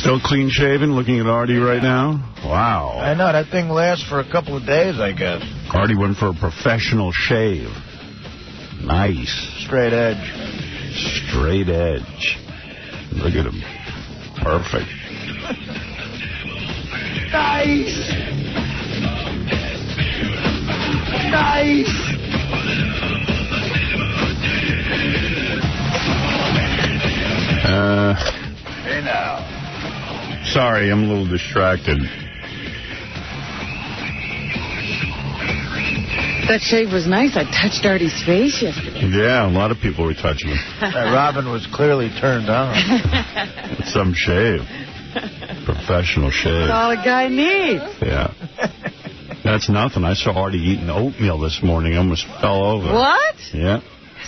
Still clean shaven, looking at Artie right now? Wow. I know, that thing lasts for a couple of days, I guess. Artie went for a professional shave. Nice. Straight edge. Straight edge. Look at him. Perfect. Nice. Nice. Hey now. Sorry, I'm a little distracted. That shave was nice. I touched Artie's face yesterday. Yeah, a lot of people were touching him. Robin was clearly turned on. Some shave. Professional shave. That's all a guy needs. Yeah. That's nothing. I saw Artie eating oatmeal this morning. I almost fell over. What? Yeah.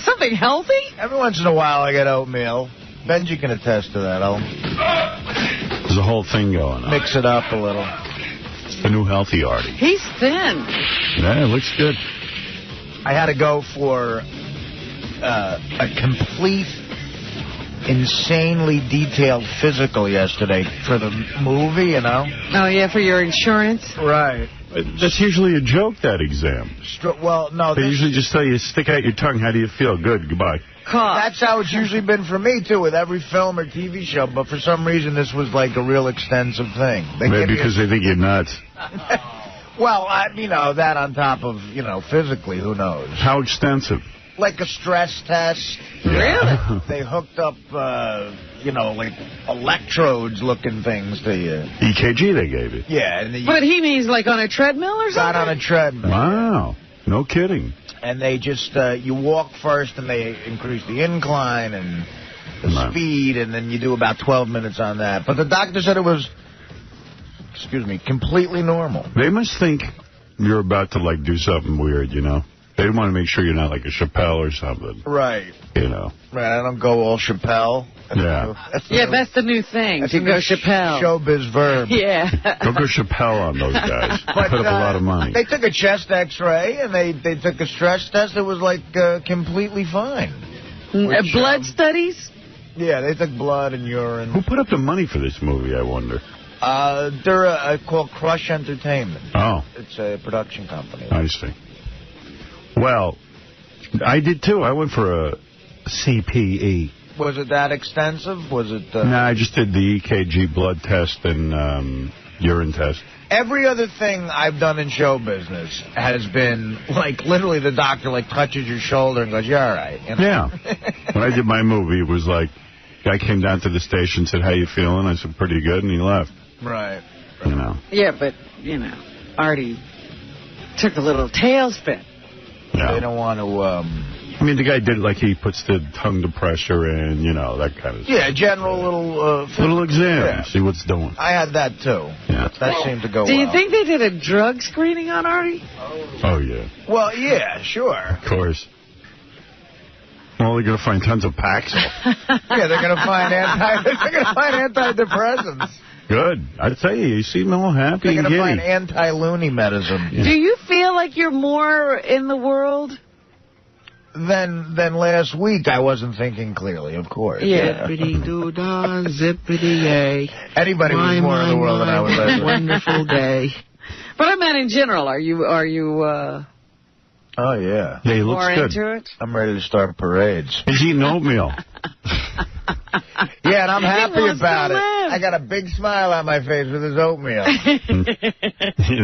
Something healthy? Every once in a while I get oatmeal. Benji can attest to that. I'll There's a whole thing going on. mix it up a little. It's the new healthy Artie. He's thin. Yeah, it looks good. I had to go for a complete, insanely detailed physical yesterday for the movie, you know? Oh, yeah, for your insurance? Right. That's usually a joke, that exam. Well, no. They usually just tell you, stick out your tongue. How do you feel? Good. Goodbye. That's how it's usually been for me, too, with every film or TV show. But for some reason, this was like a real extensive thing. Maybe because they think you're nuts. Well, you know, that on top of, you know, physically, who knows? How extensive? Like a stress test. Yeah. Really? They hooked up, you know, like electrodes-looking things to you. EKG they gave you. Yeah. And But he means like on a treadmill or something? Got on a treadmill. Wow. No kidding. And they just, you walk first and they increase the incline and the speed, and then you do about 12 minutes on that. But the doctor said it was, completely normal. They must think you're about to, like, do something weird, you know? They want to make sure you're not like a Chappelle or something. Right. You know. Right, I don't go all Chappelle. That's the new thing. That's to go Chappelle. Showbiz verb. Yeah. Don't go Chappelle on those guys. They put up a lot of money. They took a chest x-ray and they took a stress test. It was, like, completely fine. Which, blood studies? Yeah, they took blood and urine. Who put up the money for this movie, I wonder? They're called Crush Entertainment. Oh. It's a production company. I see. Well, I did, too. I went for a CPE. Was it that extensive? Was it... No, I just did the EKG blood test and urine test. Every other thing I've done in show business has been, like, literally the doctor, like, touches your shoulder and goes, you're all right. You know? Yeah. When I did my movie, it was like, guy came down to the station, said, how you feeling? I said, pretty good, and he left. Right. You know. Yeah, but, you know, Artie took a little tailspin. Yeah. They don't want to... I mean, the guy did, like, he puts the tongue depressor in, you know, that kind of stuff. Yeah, general little... little exam, see what's doing. I had that, too. Yeah. That seemed to go well. Do you think they did a drug screening on Artie? Oh, yeah. Well, yeah, sure. Of course. Well, they're going to find tons of Paxil. Yeah, they're going to find antidepressants. Good. I tell you, you seem all happy They're and going to find giddy. anti-loony medicine. Yeah. Do you feel like you're more in the world? Than last week. I wasn't thinking clearly, of course. Yeah. Zippity-doo-dah, zippity-yay. Anybody was more in the world than I was last week. Wonderful day. But I meant in general. Are you Oh, yeah. Yeah, he looks more good. into it? I'm ready to start parades. He's eating oatmeal. Yeah, and I'm happy wants about to it. live. I got a big smile on my face with his oatmeal.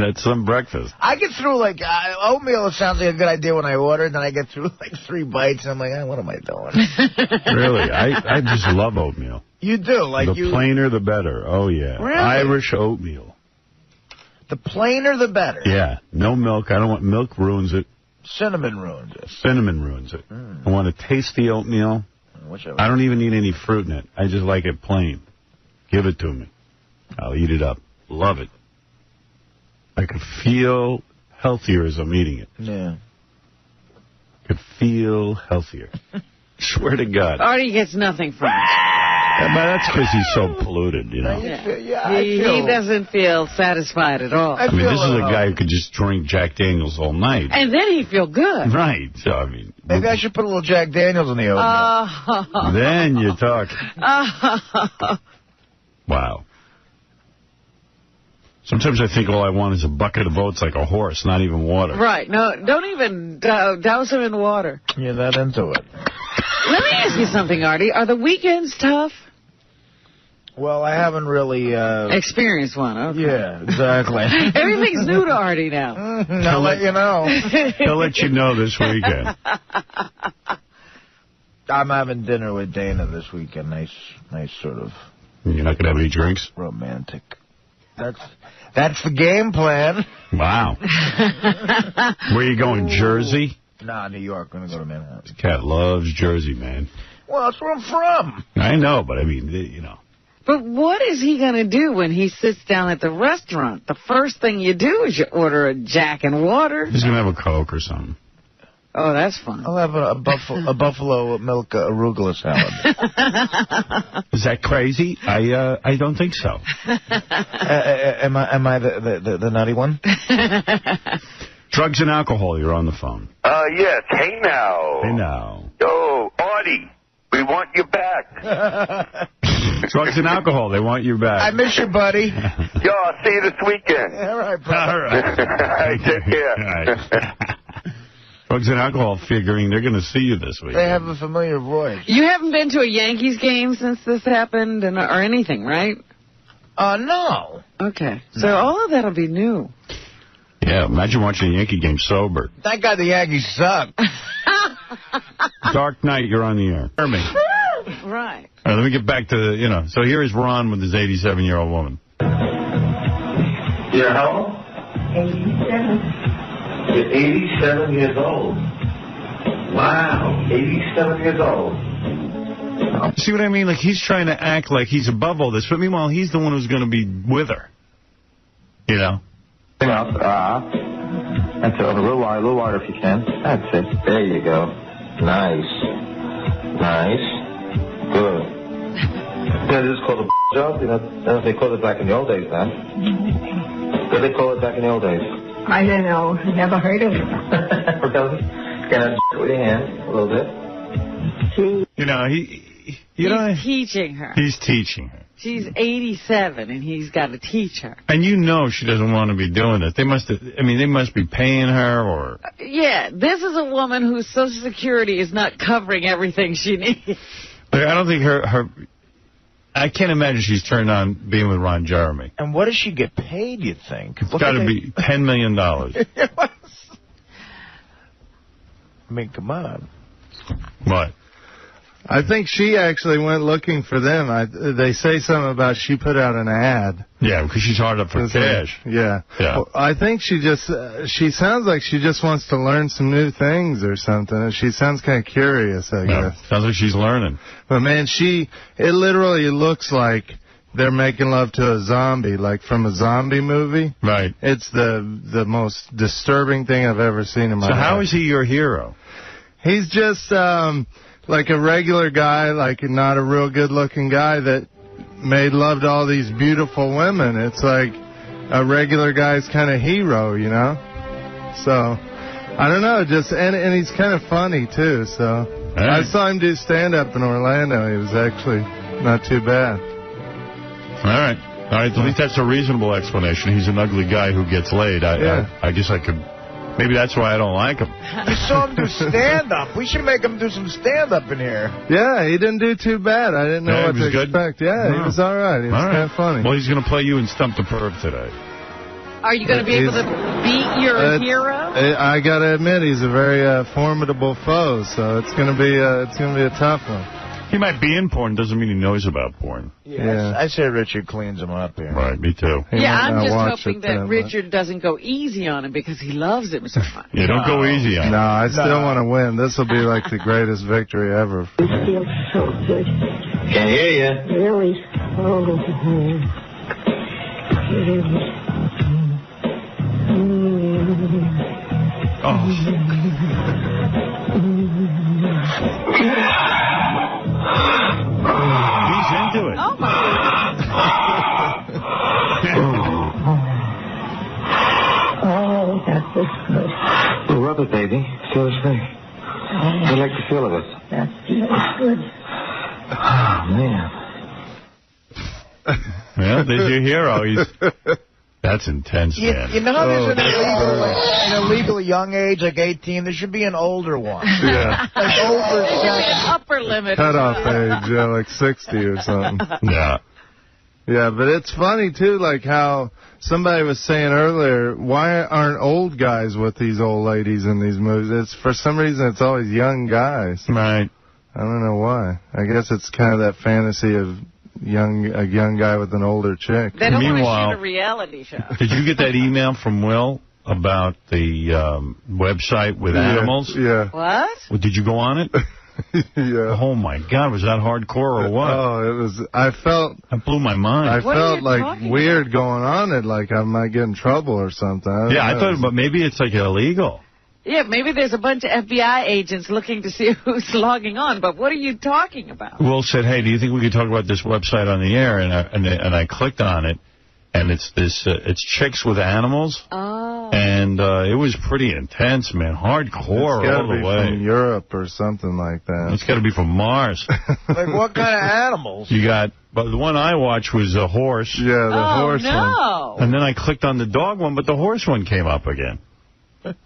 That's some breakfast. I get through, like, oatmeal sounds like a good idea when I order it, then I get through, like, 3 bites, and I'm like, what am I doing? Really, I just love oatmeal. You do, like the plainer, the better. Oh, yeah. Really? Irish oatmeal. The plainer, the better. Yeah, no milk. I don't want milk, ruins it. Cinnamon ruins it. Cinnamon ruins it. I want a tasty oatmeal. I don't even need any fruit in it. I just like it plain. Give it to me. I'll eat it up. Love it. I could feel healthier as I'm eating it. Yeah. Could feel healthier. Swear to God. Artie gets nothing from it. Yeah, but that's because he's so polluted, you know. Yeah, he doesn't feel satisfied at all. I mean, this is a guy who could just drink Jack Daniels all night. And then he'd feel good. Right. So, I mean... Maybe I should put a little Jack Daniels in the oatmeal. Then you talk. Wow. Sometimes I think all I want is a bucket of oats like a horse, not even water. Right. No, don't even douse them in water. You're that into it. Let me ask you something, Artie. Are the weekends tough? Well, I haven't really... experienced one, okay. Yeah, exactly. Everything's new to Artie now. I'll let you know. He'll let you know this weekend. I'm having dinner with Dana this weekend. Nice sort of... You're not going to have any drinks? Romantic. That's the game plan. Wow. Where are you going, Jersey? Nah, New York. I'm going to go to Manhattan. The cat loves Jersey, man. Well, that's where I'm from. I know, but I mean, you know. But what is he going to do when he sits down at the restaurant? The first thing you do is you order a Jack and water. He's going to have a Coke or something. Oh, that's fun. I'll have a buffalo milk arugula salad. Is that crazy? I don't think so. Am I the nutty one? Drugs and alcohol, you're on the phone. Yes. Hey now. Hey now. Yo, Artie, we want you back. Drugs and alcohol, they want you back. I miss you, buddy. Yo, I'll see you this weekend. All right, brother. All right. Take care. All right. Drugs and alcohol figuring they're going to see you this week. They have a familiar voice. You haven't been to a Yankees game since this happened or anything, right? No. Okay. So all of that will be new. Yeah, imagine watching a Yankee game sober. Thank God the Yankees suck. Dark Knight, you're on the air. Hear me. Right. All right, let me get back to the, so here is Ron with his 87-year-old woman. Yeah, how old? 87. You're 87 years old. Wow, 87 years old. See what I mean? Like, he's trying to act like he's above all this, but meanwhile, he's the one who's going to be with her. You know? That's it. A little wider if you can. That's it. There you go. Nice. Good. This is called a job. They called it back in the old days, man. What did they call it back in the old days? I don't know. Never heard of it. Really? Can I with your hand a little bit? He's teaching her. He's teaching her. She's 87, and he's got to teach her. And she doesn't want to be doing this. They must be paying her or... Yeah, this is a woman whose Social Security is not covering everything she needs. I don't think her... I can't imagine she's turned on being with Ron Jeremy. And what does she get paid, you think? It's got to be $10 million. I mean, come on. What? I think she actually went looking for them. They say something about she put out an ad. Yeah, because she's hard up for cash. Yeah. Well, I think she sounds like she just wants to learn some new things or something. She sounds kind of curious, I guess. Sounds like she's learning. But, man, it literally looks like they're making love to a zombie, like from a zombie movie. Right. It's the most disturbing thing I've ever seen in my life. So how is he your hero? He's just... like a regular guy, like not a real good-looking guy that made love to all these beautiful women. It's like a regular guy's kind of hero, So, I don't know, and he's kind of funny, too, so. Right. I saw him do stand-up in Orlando. He was actually not too bad. All right, at least that's a reasonable explanation. He's an ugly guy who gets laid. I guess I could... Maybe that's why I don't like him. You saw him do stand-up. We should make him do some stand-up in here. Yeah, he didn't do too bad. I didn't know what to expect. Yeah, he was all right. He was kind of funny. Well, he's going to play you in Stump the Perv today. Are you going to be able to beat your hero? I got to admit, he's a very formidable foe, so it's going to be a tough one. He might be in porn, doesn't mean he knows about porn. Yeah. I say Richard cleans him up here. Right, me too. I'm just hoping that Richard doesn't go easy on him because he loves him so much. Yeah, don't go easy on him. No, I still want to win. This will be like the greatest victory ever. It feels so good. Can't hear you. Really. He's into it. Oh, my Oh, that was good. Well, rub it, baby. Seriously. I like the feel of it. That feels good. Oh, man. Well, there's your hero. That's intense, man. You know how there's an illegal young age, like 18? There should be an older one. Yeah. Like over 7. Upper limit. Cut-off age, yeah, like 60 or something. Yeah. Yeah, but it's funny, too, like how somebody was saying earlier, why aren't old guys with these old ladies in these movies? It's for some reason, it's always young guys. Right. I don't know why. I guess it's kind of that fantasy of a young guy with an older chick. They don't want to shoot a reality show. Did you get that email from Will about the website with animals? Yeah. What? Well, did you go on it? Yeah. Oh, my God. Was that hardcore or what? Oh, it was. That blew my mind. I felt like weird going on it, like I might get in trouble or something. I thought, but maybe it's like illegal. Yeah, maybe there's a bunch of FBI agents looking to see who's logging on, but what are you talking about? Will said, hey, do you think we could talk about this website on the air? And I clicked on it, and it's chicks with animals. Oh. And it was pretty intense, man. Hardcore all the way. From Europe or something like that. It's got to be from Mars. Like what kind of animals? You got, but the one I watched was a horse. Yeah, the horse one. And then I clicked on the dog one, but the horse one came up again.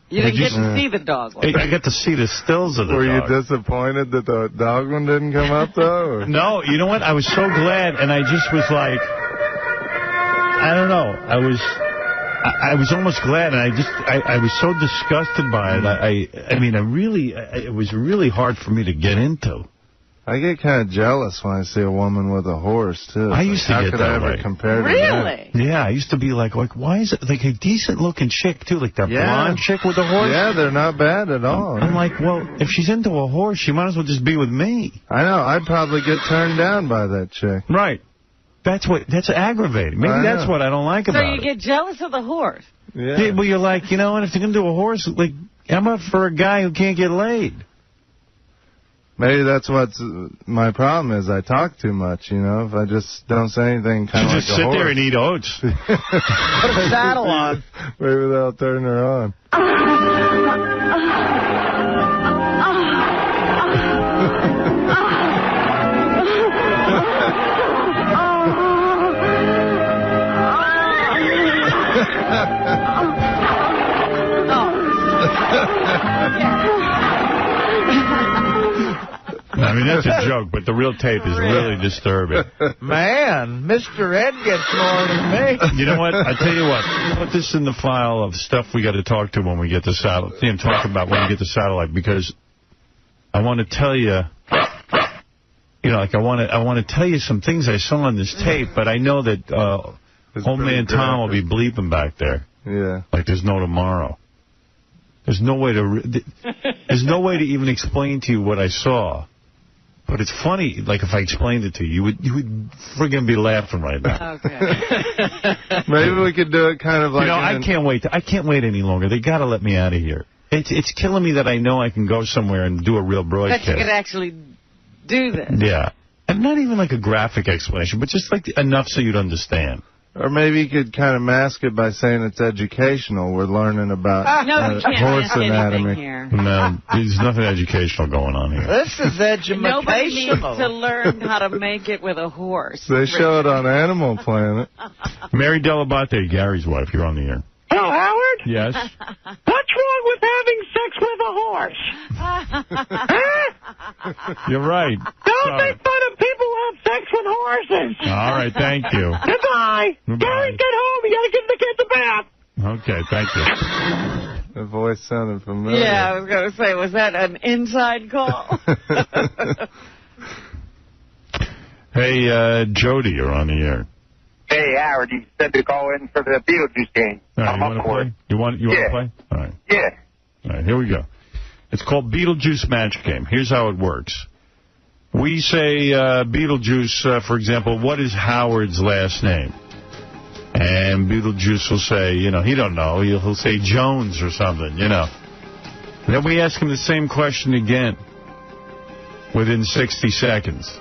You didn't get to see the dog one. I got to see the stills of the dog. Were you disappointed that the dog one didn't come up, though? No, you know what? I was so glad, and I just was like, I don't know. I was almost glad, and I was so disgusted by it. It was really hard for me to get into. I get kind of jealous when I see a woman with a horse, too. I used to get that way. How could I ever compare to that? Really? Yeah, I used to be like, why is it, like a decent-looking chick, too, like that blonde chick with a horse? Yeah, they're not bad at all. I'm like, well, if she's into a horse, she might as well just be with me. I know. I'd probably get turned down by that chick. Right. That's aggravating. Maybe that's what I don't like about it. So you get jealous of the horse? Yeah. Well, you're like, you know, and if they're going to do a horse, like, I'm up for a guy who can't get laid. Maybe that's what's my problem is I talk too much, you know. If I just don't say anything, kind of like a horse. Just sit there and eat oats. Put a saddle on. Maybe that'll turn her on. I mean, that's a joke, but the real tape is really disturbing. Man, Mr. Ed gets more than me. You know what? I tell you what. Put this in the file of stuff we got to talk to when we get to satellite. Talk about when we get to satellite, because I want to tell you, you know, like I want to tell you some things I saw on this tape, but I know that Old Man Tom will be bleeping back there. Yeah. Like there's no tomorrow. There's no way to even explain to you what I saw. But it's funny, like if I explained it to you, you would friggin' be laughing right now. Okay. Maybe we could do it kind of like... You know, I can't wait any longer. They got to let me out of here. It's killing me that I know I can go somewhere and do a real broadcast. That you could actually do this. Yeah. And not even like a graphic explanation, but just like enough so you'd understand. Or maybe you could kind of mask it by saying it's educational. We're learning about horse anatomy. Here. No, there's nothing educational going on here. This is educational. Nobody needs to learn how to make it with a horse. They show it on Animal Planet. Mary Delabate, Gary's wife, you're on the air. Hello, Howard? Yes? What's wrong with having sex with a horse? Huh? You're right. Don't make fun of people who have sex with horses. All right, thank you. Goodbye. Gary, get home. You got to give the kids a bath. Okay, thank you. The voice sounded familiar. Yeah, I was going to say, was that an inside call? Hey, Jody, you're on the air. Hey, Howard, you said to call in for the Beetlejuice game. Right, I'm up for it. You want to play? All right. Yeah. All right, here we go. It's called Beetlejuice Match Game. Here's how it works. We say, Beetlejuice, for example, what is Howard's last name? And Beetlejuice will say, you know, he don't know. He'll say Jones or something, you know. Then we ask him the same question again within 60 seconds.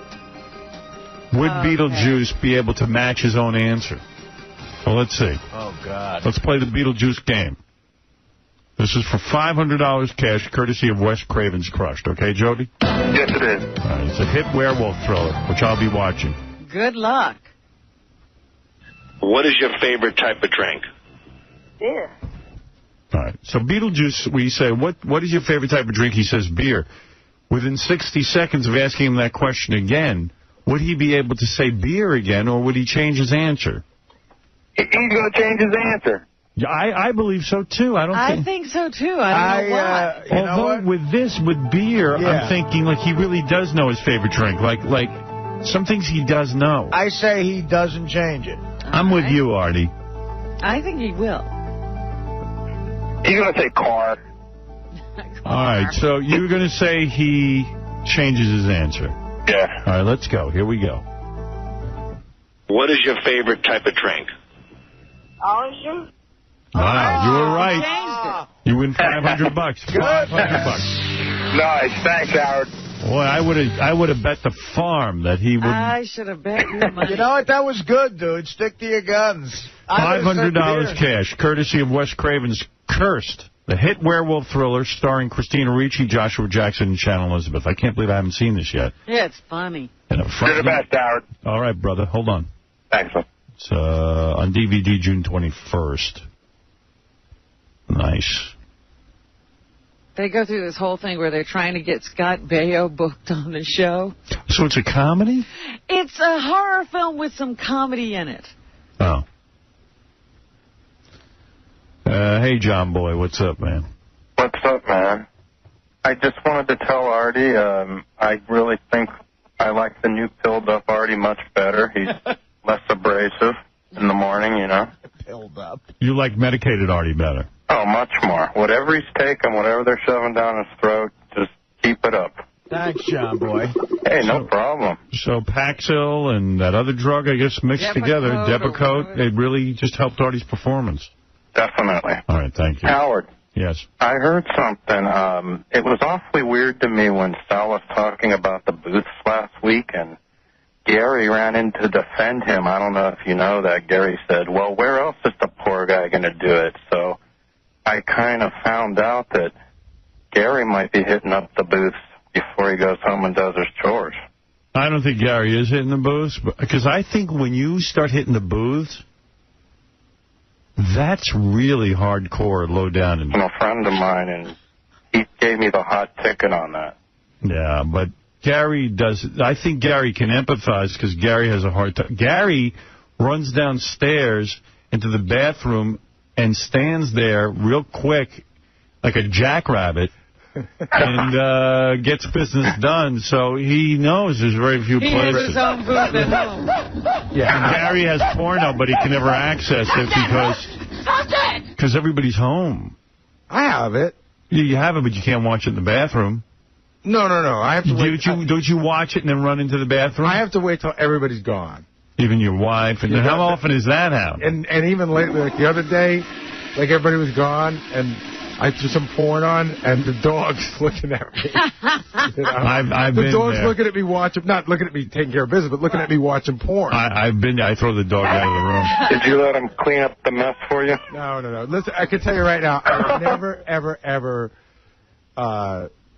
Would Beetlejuice be able to match his own answer? Well, let's see. Oh, God. Let's play the Beetlejuice game. This is for $500 cash, courtesy of Wes Craven's Crushed. Okay, Jody? Yes, it is. All right, it's a hit werewolf thriller, which I'll be watching. Good luck. What is your favorite type of drink? Beer. All right. So Beetlejuice, we say, what is your favorite type of drink? He says beer. Within 60 seconds of asking him that question again, would he be able to say beer again, or would he change his answer? He's going to change his answer. Yeah, I believe so, too. I think so, too. I don't know why. Although with beer, I'm thinking like he really does know his favorite drink. Like some things he does know. I say he doesn't change it. I'm with you, Artie. I think he will. He's going to say car. All right, so you're going to say he changes his answer. Yeah. All right, let's go. Here we go. What is your favorite type of drink? Orange juice. Wow, you were right. Changed it. You win $500. $500. Nice. Thanks, Howard. Boy, I would have bet the farm that he would. I should have bet you money. You know what? That was good, dude. Stick to your guns. $500 cash, courtesy of Wes Craven's Cursed, the hit werewolf thriller starring Christina Ricci, Joshua Jackson, and Shannon Elizabeth. I can't believe I haven't seen this yet. Yeah, it's funny. You're the best, Howard. All right, brother. Hold on. Excellent. It's on DVD June 21st. Nice. They go through this whole thing where they're trying to get Scott Baio booked on the show. So it's a comedy? It's a horror film with some comedy in it. Oh. Hey, John Boy, what's up, man? What's up, man? I just wanted to tell Artie, I really think I like the new pilled up Artie much better. He's less abrasive in the morning, you know. Pilled up. You like medicated Artie better? Oh, much more. Whatever he's taking, whatever they're shoving down his throat, just keep it up. Thanks, John Boy. Hey, no problem. So Paxil and that other drug, I guess, mixed together, Depakote, it really just helped Artie's performance. Definitely. All right, thank you. Howard. Yes. I heard something. It was awfully weird to me when Sal was talking about the booths last week, and Gary ran in to defend him. I don't know if you know that. Gary said, well, where else is the poor guy going to do it? So I kind of found out that Gary might be hitting up the booths before he goes home and does his chores. I don't think Gary is hitting the booths, because I think when you start hitting the booths, that's really hardcore, low down. I'm a friend of mine, and he gave me the hot ticket on that. Yeah, but Gary does. I think Gary can empathize because Gary has a hard time. Gary runs downstairs into the bathroom and stands there real quick like a jackrabbit and gets business done. So he knows there's very few places. He has his own booth at home. Yeah, and Gary has porno, but he can never access it because everybody's home. I have it. Yeah, you have it, but you can't watch it in the bathroom. No. I have to wait. Don't you watch it and then run into the bathroom? I have to wait till everybody's gone. Even your wife? And how often is that happen? And even lately, like the other day, like everybody was gone, and I threw some porn on, and the dog's looking at me. You know? I've the been dog's there. looking at me watching, not looking at me taking care of business, but looking at me watching porn. I throw the dog out of the room. Did you let him clean up the mess for you? No. Listen, I can tell you right now, I've never, ever,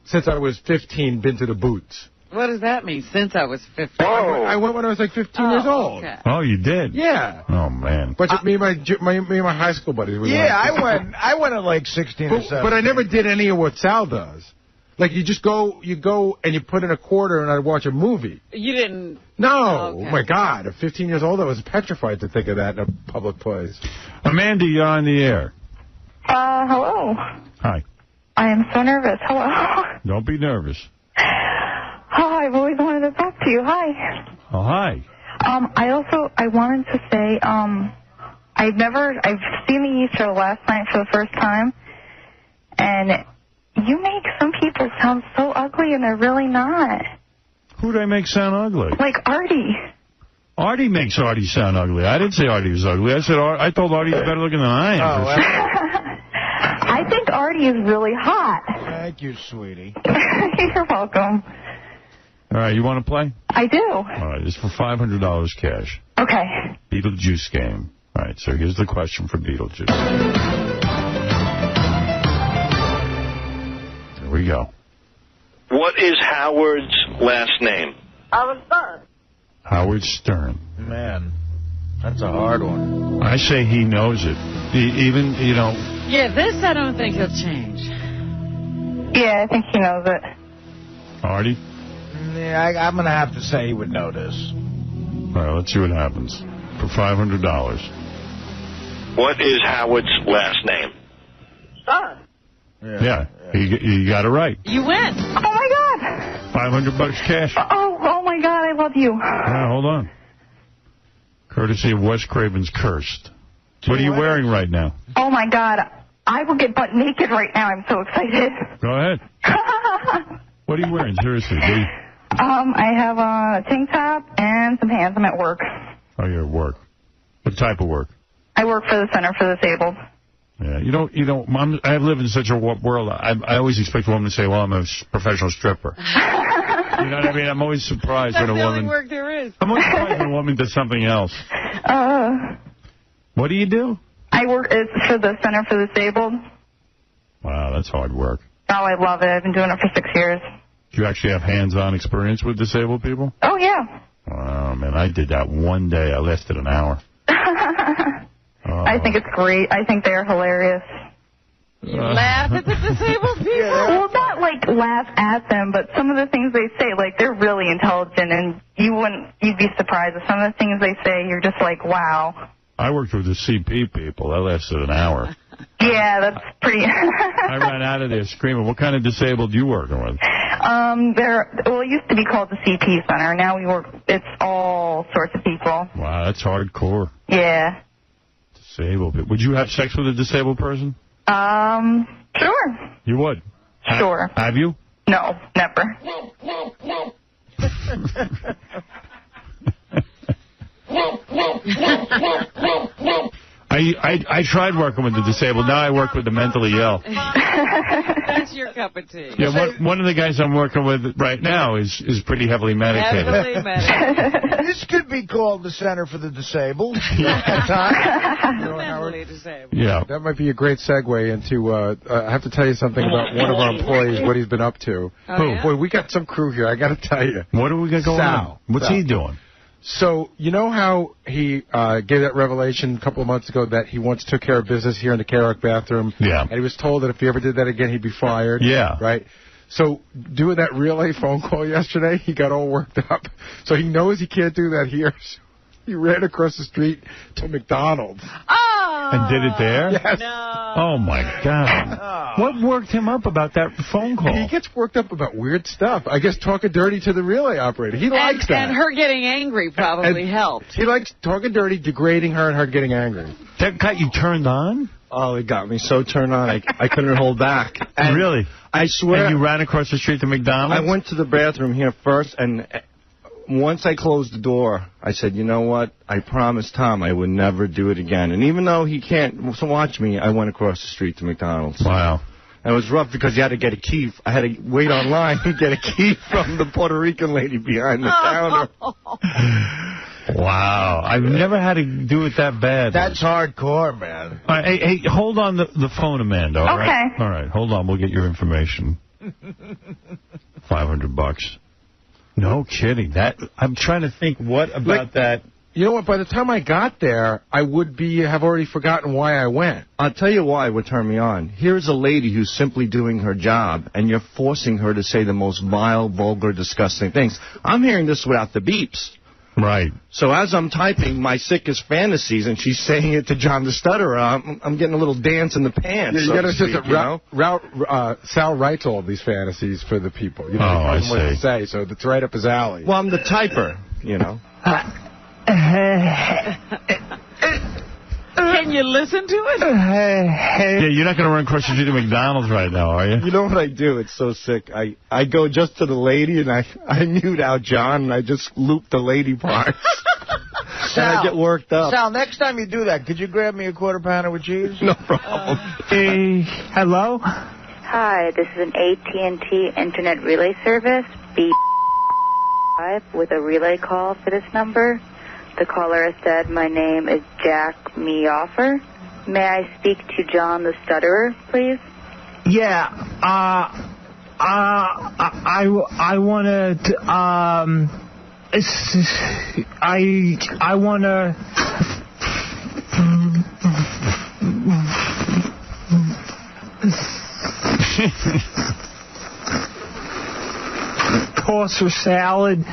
since I was 15, been to the boots. What does that mean, since I was 15? I went when I was like 15 years old. Okay. Oh, you did? Yeah. Oh, man. But me and my high school buddies. I went at like 16 or 17. But I never did any of what Sal does. Like, you go and you put in a quarter and I'd watch a movie. You didn't? No. Okay. Oh, my God. At 15 years old, I was petrified to think of that in a public place. Amanda, you're on the air. Hello. Hi. I am so nervous. Hello. Don't be nervous. Oh, I've always wanted to talk to you. Hi. Oh, hi. I wanted to say, I've seen the Easter last night for the first time, and you make some people sound so ugly, and they're really not. Who did I make sound ugly? Like Artie. Artie makes Artie sound ugly. I didn't say Artie was ugly. I told Artie was better looking than I am. Oh, well. I think Artie is really hot. Thank you, sweetie. You're welcome. All right, you want to play? I do. All right, it's for $500 cash. Okay. Beetlejuice game. All right, so here's the question for Beetlejuice. Here we go. What is Howard's last name? Howard Stern. Howard Stern. Man, that's a hard one. I say he knows it. Even, you know... Yeah, this I don't think he'll change. Yeah, I think he knows it. Artie? Yeah, I'm going to have to say he would know this. All right, let's see what happens. For $500. What is Howard's last name? Son. Yeah. You got it right. You win. Oh, my God. $500 cash. Oh, my God, I love you. Yeah, hold on. Courtesy of Wes Craven's Cursed. What are you wearing right now? Oh, my God. I will get butt naked right now. I'm so excited. Go ahead. What are you wearing? Seriously, I have a tank top and some pants. I'm at work. Oh, you're at work. What type of work? I work for the Center for the Disabled. Yeah, you know, Mom, I live in such a world. I always expect a woman to say, well, I'm a professional stripper. You know what I mean? I'm always surprised when a woman... That's the only work there is. I'm always surprised when a woman does something else. What do you do? I work for the Center for the Disabled. Wow, that's hard work. Oh, I love it. I've been doing it for 6 years. Do you actually have hands-on experience with disabled people? Oh, yeah. Wow, man, I did that one day. I lasted an hour. I think it's great. I think they're hilarious. You laugh at the disabled people? Well, not like laugh at them, but some of the things they say, like they're really intelligent, and you'd be surprised at some of the things they say. You're just like, wow. I worked with the CP people. That lasted an hour. Yeah, that's pretty... I ran out of there screaming. What kind of disabled you working with? Well, it used to be called the CP Center. Now it's all sorts of people. Wow, that's hardcore. Yeah. Disabled people. Would you have sex with a disabled person? Sure. You would? Sure. Have you? No, never. I tried working with the disabled. Now I work with the mentally ill. That's your cup of tea. Yeah, one of the guys I'm working with right now is pretty heavily medicated. Heavily medicated. This could be called the Center for the Disabled. At times. Mentally disabled. Yeah. That might be a great segue into, I have to tell you something about one of our employees, what he's been up to. Oh, yeah? Boy, we got some crew here, I got to tell you. What do we got going on? What's he doing? So, you know how he gave that revelation a couple of months ago that he once took care of business here in the K-Rock bathroom? Yeah. And he was told that if he ever did that again, he'd be fired? Yeah. Right? So, doing that relay phone call yesterday, he got all worked up. So he knows he can't do that here. So he ran across the street to McDonald's. Oh! And did it there? Yes. No. Oh, my God. Oh. What worked him up about that phone call? He gets worked up about weird stuff. I guess talking dirty to the relay operator. He likes that. And her getting angry probably helped. He likes talking dirty, degrading her, and her getting angry. That got you turned on? Oh, it got me so turned on, I couldn't hold back. And really? I swear. And you ran across the street to McDonald's? I went to the bathroom here first, and once I closed the door, I said, you know what? I promised Tom I would never do it again. And even though he can't watch me, I went across the street to McDonald's. Wow. And it was rough because you had to get a key. I had to wait online and get a key from the Puerto Rican lady behind the counter. Wow. I've never had to do it that bad. That's hardcore, man. All right, hey, hold on the phone, Amanda. All Okay. Right? All right, hold on. We'll get your information. $500. No kidding. I'm trying to think what about that. You know what? By the time I got there, I would have already forgotten why I went. I'll tell you why it would turn me on. Here's a lady who's simply doing her job, and you're forcing her to say the most vile, vulgar, disgusting things. I'm hearing this without the beeps. Right. So as I'm typing my sickest fantasies, and she's saying it to John the Stutterer, I'm getting a little dance in the pants. Yeah, you got to just Sal writes all these fantasies for the people. You know, I what to say, so it's right up his alley. Well, I'm the typer, you know. Can you listen to it? Yeah, you're not going to run across the street to McDonald's right now, are you? You know what I do? It's so sick. I go just to the lady, and I mute out John, and I just loop the lady parts. And I get worked up. Sal, next time you do that, could you grab me a quarter pounder with cheese? No problem. Hey, hello? Hi, this is an AT&T Internet Relay Service, B5, with a relay call for this number. The caller has said, my name is Jack Meoffer. May I speak to John the Stutterer, please? Yeah, I want to, I want to sauce or salad.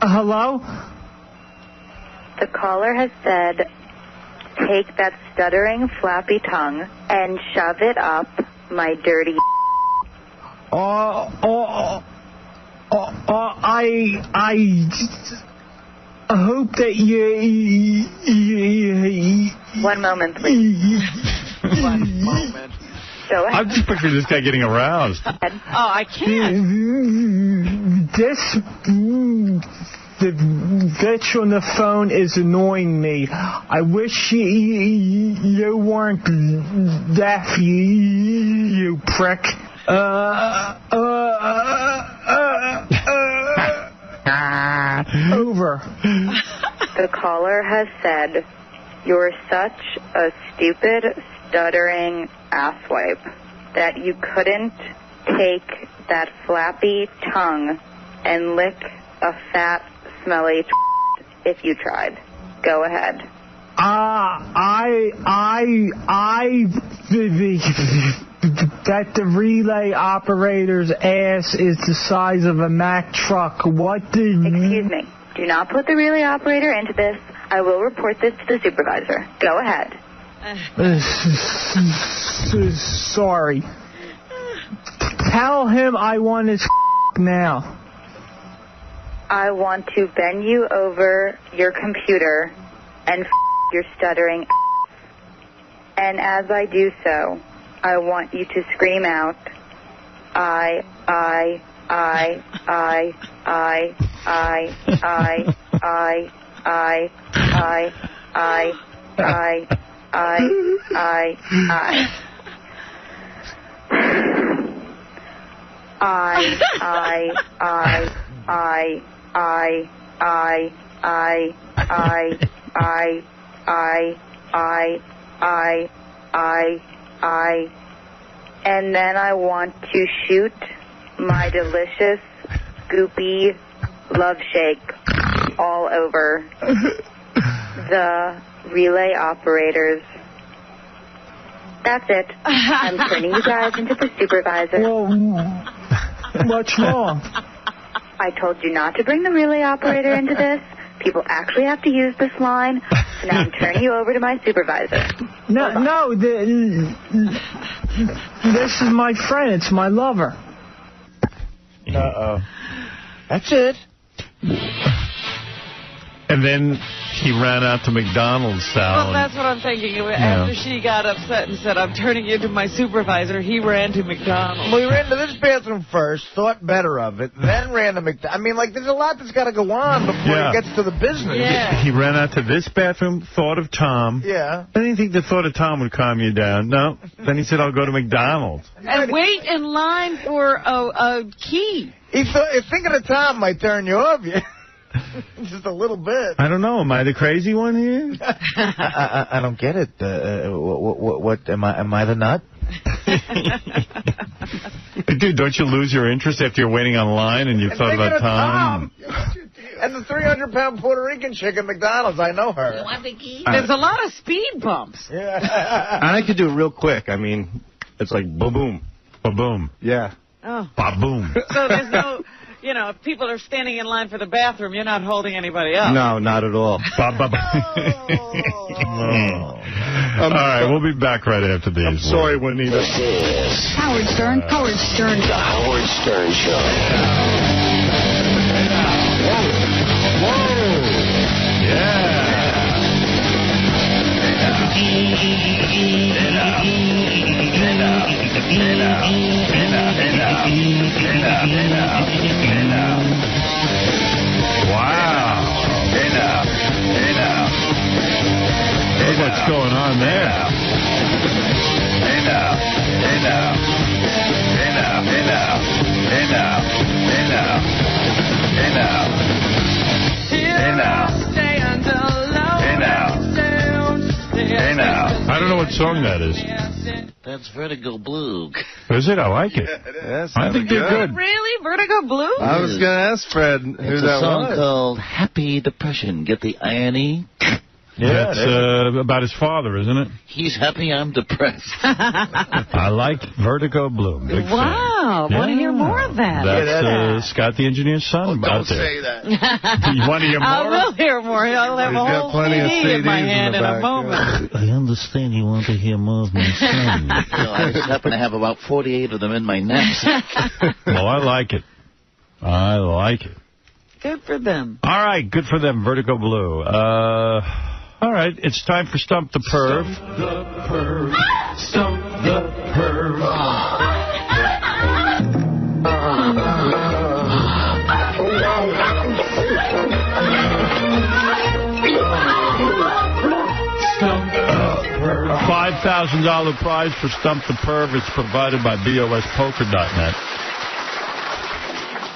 Hello? The caller has said, take that stuttering, flappy tongue and shove it up my dirty... I hope that you... One moment, please. One moment. Go ahead. I'm just picturing this guy getting aroused. Oh, I can't. The bitch on the phone is annoying me. I wish you weren't deaf, you prick. Over. The caller has said, you're such a stupid, stuttering asswipe that you couldn't take that flappy tongue and lick a fat, smelly if you tried. Go ahead. That the relay operator's ass is the size of a Mack truck. What did... Excuse me. Do not put the relay operator into this. I will report this to the supervisor. Go ahead. Sorry. Tell him I want his now. I want to bend you over your computer and your stuttering ass. And as I do so, I want you to scream out, I, and then I want to shoot my delicious, goopy love shake all over the relay operators. That's it. I'm turning you guys into the supervisor. What's wrong? I told you not to bring the relay operator into this. People actually have to use this line. So now I'm turning you over to my supervisor. No, this is my friend. It's my lover. Uh-oh. That's it. And then he ran out to McDonald's, Sal. Well, that's what I'm thinking. After she got upset and said, I'm turning you to my supervisor, he ran to McDonald's. Well, he ran to this bathroom first, thought better of it, then ran to McDonald's. I mean, like, there's a lot that's got to go on before he gets to the business. Yeah. He ran out to this bathroom, thought of Tom. Yeah. I didn't think the thought of Tom would calm you down. No. Then he said, I'll go to McDonald's. And wait in line for a key. If thinking of Tom might turn you off, just a little bit. I don't know. Am I the crazy one here? I don't get it. What am I the nut? Dude, don't you lose your interest after you're waiting online and you thought about Tom? And the 300-pound Puerto Rican chick at McDonald's, I know her. There's a lot of speed bumps. Yeah. And I could do it real quick. I mean, it's like ba-boom. Ba-boom. Yeah. Oh. Ba-boom. So there's no... You know, if people are standing in line for the bathroom, you're not holding anybody up. No, not at all. All right, we'll be back right after these. I'm sorry, Juanita. Howard Stern. Howard Stern. The Howard Stern Show. Whoa. Yeah. Wow. Look what's going on there. I don't know what song that is. That's Vertigo Blue. Is it? I like it. Yes, I think they're good. Really? Vertigo Blue? I was going to ask Fred who It's that a song was. called Happy Depression. Get the irony? Yeah, that's about his father, isn't it? He's happy, I'm depressed. I like Vertigo Blue. Big wow, fan. want to hear more of that? That's Scott the Engineer's son out there. Don't say that. You want to hear more? I will hear more. I'll have a whole CD in my hand in a moment. I understand you want to hear more of my son. I just happen to have about 48 of them in my knapsack. Well, I like it. I like it. Good for them. All right, good for them, Vertigo Blue. All right, it's time for Stump the Perv. Stump the Perv. Stump the Perv. $5,000 prize for Stump the Perv. It's provided by BOSpoker.net.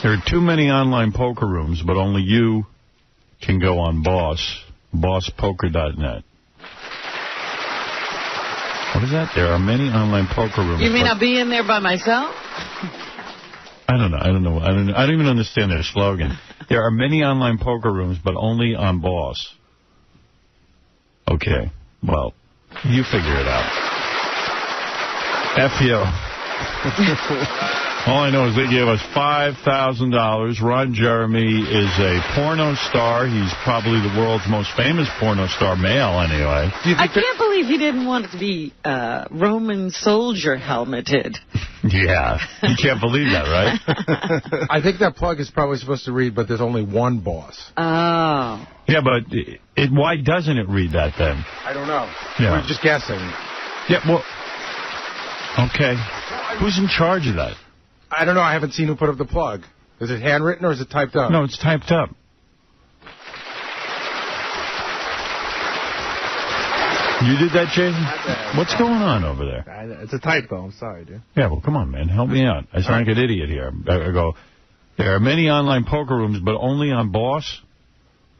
There are too many online poker rooms, but only you can go on BOSpoker.net. What is that? There are many online poker rooms. You mean I'll be in there by myself? I don't know. I don't even understand their slogan. There are many online poker rooms, but only on Boss. Okay. Well, you figure it out. F you. All I know is they gave us $5,000. Ron Jeremy is a porno star. He's probably the world's most famous porno star, male anyway. I can't believe he didn't want it to be Roman soldier helmeted. Yeah, you can't believe that, right? I think that plug is probably supposed to read, but there's only one boss. Oh. Yeah, but why doesn't it read that then? I don't know. Yeah. We're just guessing. Yeah, well, okay. Who's in charge of that? I don't know. I haven't seen who put up the plug. Is it handwritten or is it typed up? No, it's typed up. You did that, Jason? What's going on over there? It's a typo. I'm sorry, dude. Yeah, well, come on, man. Help me out. I sound like an idiot here. I go, there are many online poker rooms, but only on Boss?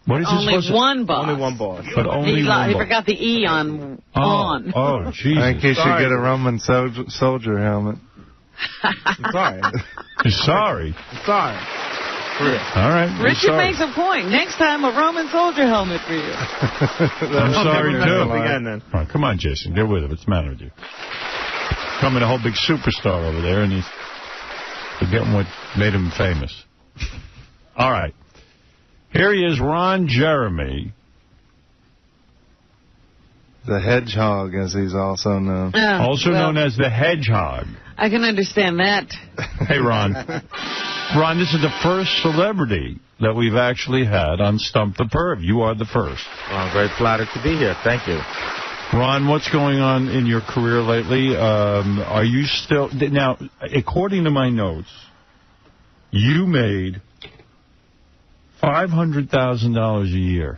What is only one boss. Only one boss. But only one He boss. forgot the E on on. Oh, Jesus. I think he should get a Roman soldier helmet. I'm sorry. You're sorry? I'm sorry. All right. Richard makes a point. Next time, a Roman soldier helmet for you. I'm sorry, too. Again, then. All right, come on, Jason. Get with it. What's the matter with you? Coming a whole big superstar over there, and he's forgetting what made him famous. All right. Here he is, Ron Jeremy. The Hedgehog, as he's also known. Also known as the Hedgehog. I can understand that. Hey, Ron. Ron, this is the first celebrity that we've actually had on Stump the Perv. You are the first. Well, I'm very flattered to be here. Thank you. Ron, what's going on in your career lately? Are you still... Now, according to my notes, you made $500,000 a year.